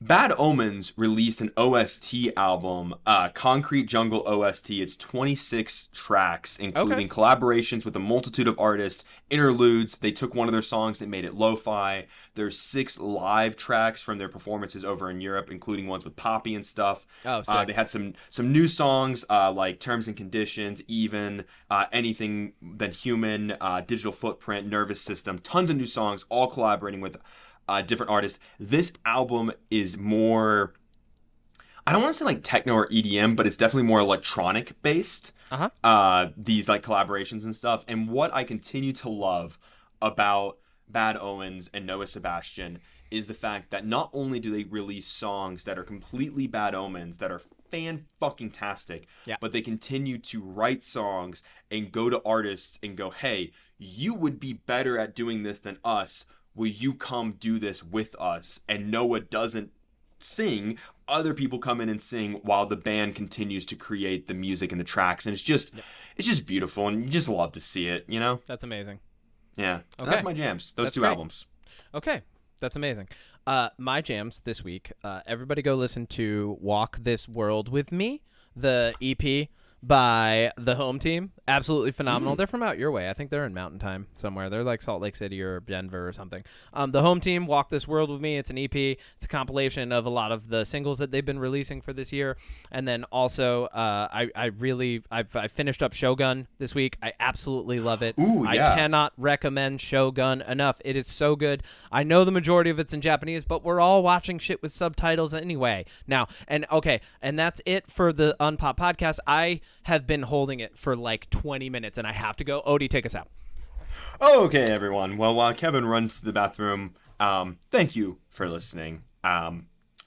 Bad Omens released an OST album, Concrete Jungle OST. It's 26 tracks, including collaborations with a multitude of artists, interludes. They took one of their songs and made it lo-fi. There's 6 live tracks from their performances over in Europe, including ones with Poppy and stuff. Oh, sick. They had some new songs like Terms and Conditions, Even, Anything Than Human, Digital Footprint, Nervous System. Tons of new songs, all collaborating with different artists. This album is more, I don't want to say like techno or EDM, but it's definitely more electronic based. These like collaborations and stuff. And what I continue to love about Bad Omens and Noah Sebastian is the fact that not only do they release songs that are completely Bad Omens, that are fan-fucking-tastic, but they continue to write songs and go to artists and go, hey, you would be better at doing this than us. Will you come do this with us? And Noah doesn't sing. Other people come in and sing while the band continues to create the music and the tracks. And it's just beautiful. And you just love to see it, you know? That's amazing. Yeah. Okay. That's my jams. Those two albums. Okay. That's amazing. My jams this week. Everybody go listen to Walk This World With Me, the EP by the Home Team. Absolutely phenomenal. They're from out your way. I think they're in Mountain Time somewhere. They're like Salt Lake City or Denver or something. The Home Team, Walk This World With Me. It's an EP. It's a compilation of a lot of the singles that they've been releasing for this year. And then also, I finished up Shogun this week. I absolutely love it. Ooh, yeah. I cannot recommend Shogun enough. It is so good. I know the majority of it's in Japanese, but we're all watching shit with subtitles anyway now. And that's it for the Unpop podcast. I have been holding it for like 20 minutes and I have to go. Odie, take us out. Okay, everyone. Well, while Kevin runs to the bathroom, thank you for listening. I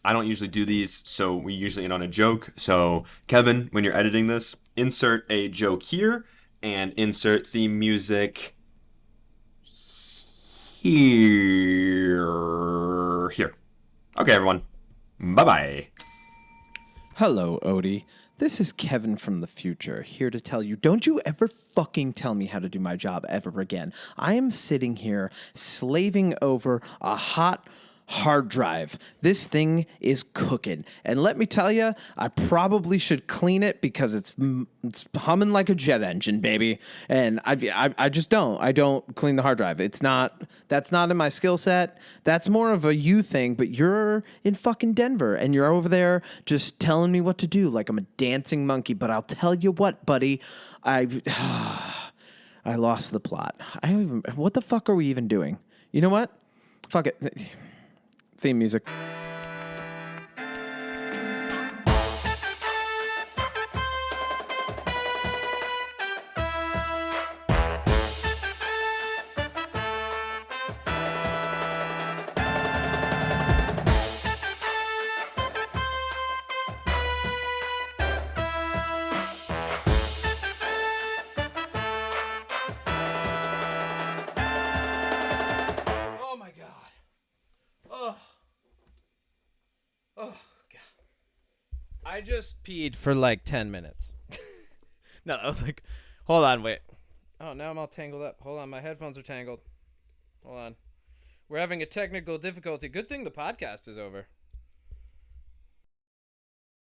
don't usually do these, so we usually end on a joke. So, Kevin, when you're editing this, insert a joke here and insert theme music here. Okay, everyone. Bye-bye. Hello, Odie. This is Kevin from the future, here to tell you, don't you ever fucking tell me how to do my job ever again. I am sitting here slaving over a hot hard drive. This thing is cooking. And let me tell you, I probably should clean it because it's humming like a jet engine, baby. And I just don't. I don't clean the hard drive. That's not in my skill set. That's more of a you thing, but you're in fucking Denver and you're over there just telling me what to do like I'm a dancing monkey. But I'll tell you what, buddy, I lost the plot. What the fuck are we even doing? You know what? Fuck it. Theme music. I just peed for like 10 minutes. No, I was like, hold on, wait. Oh, now I'm all tangled up. Hold on, my headphones are tangled. Hold on. We're having a technical difficulty. Good thing the podcast is over.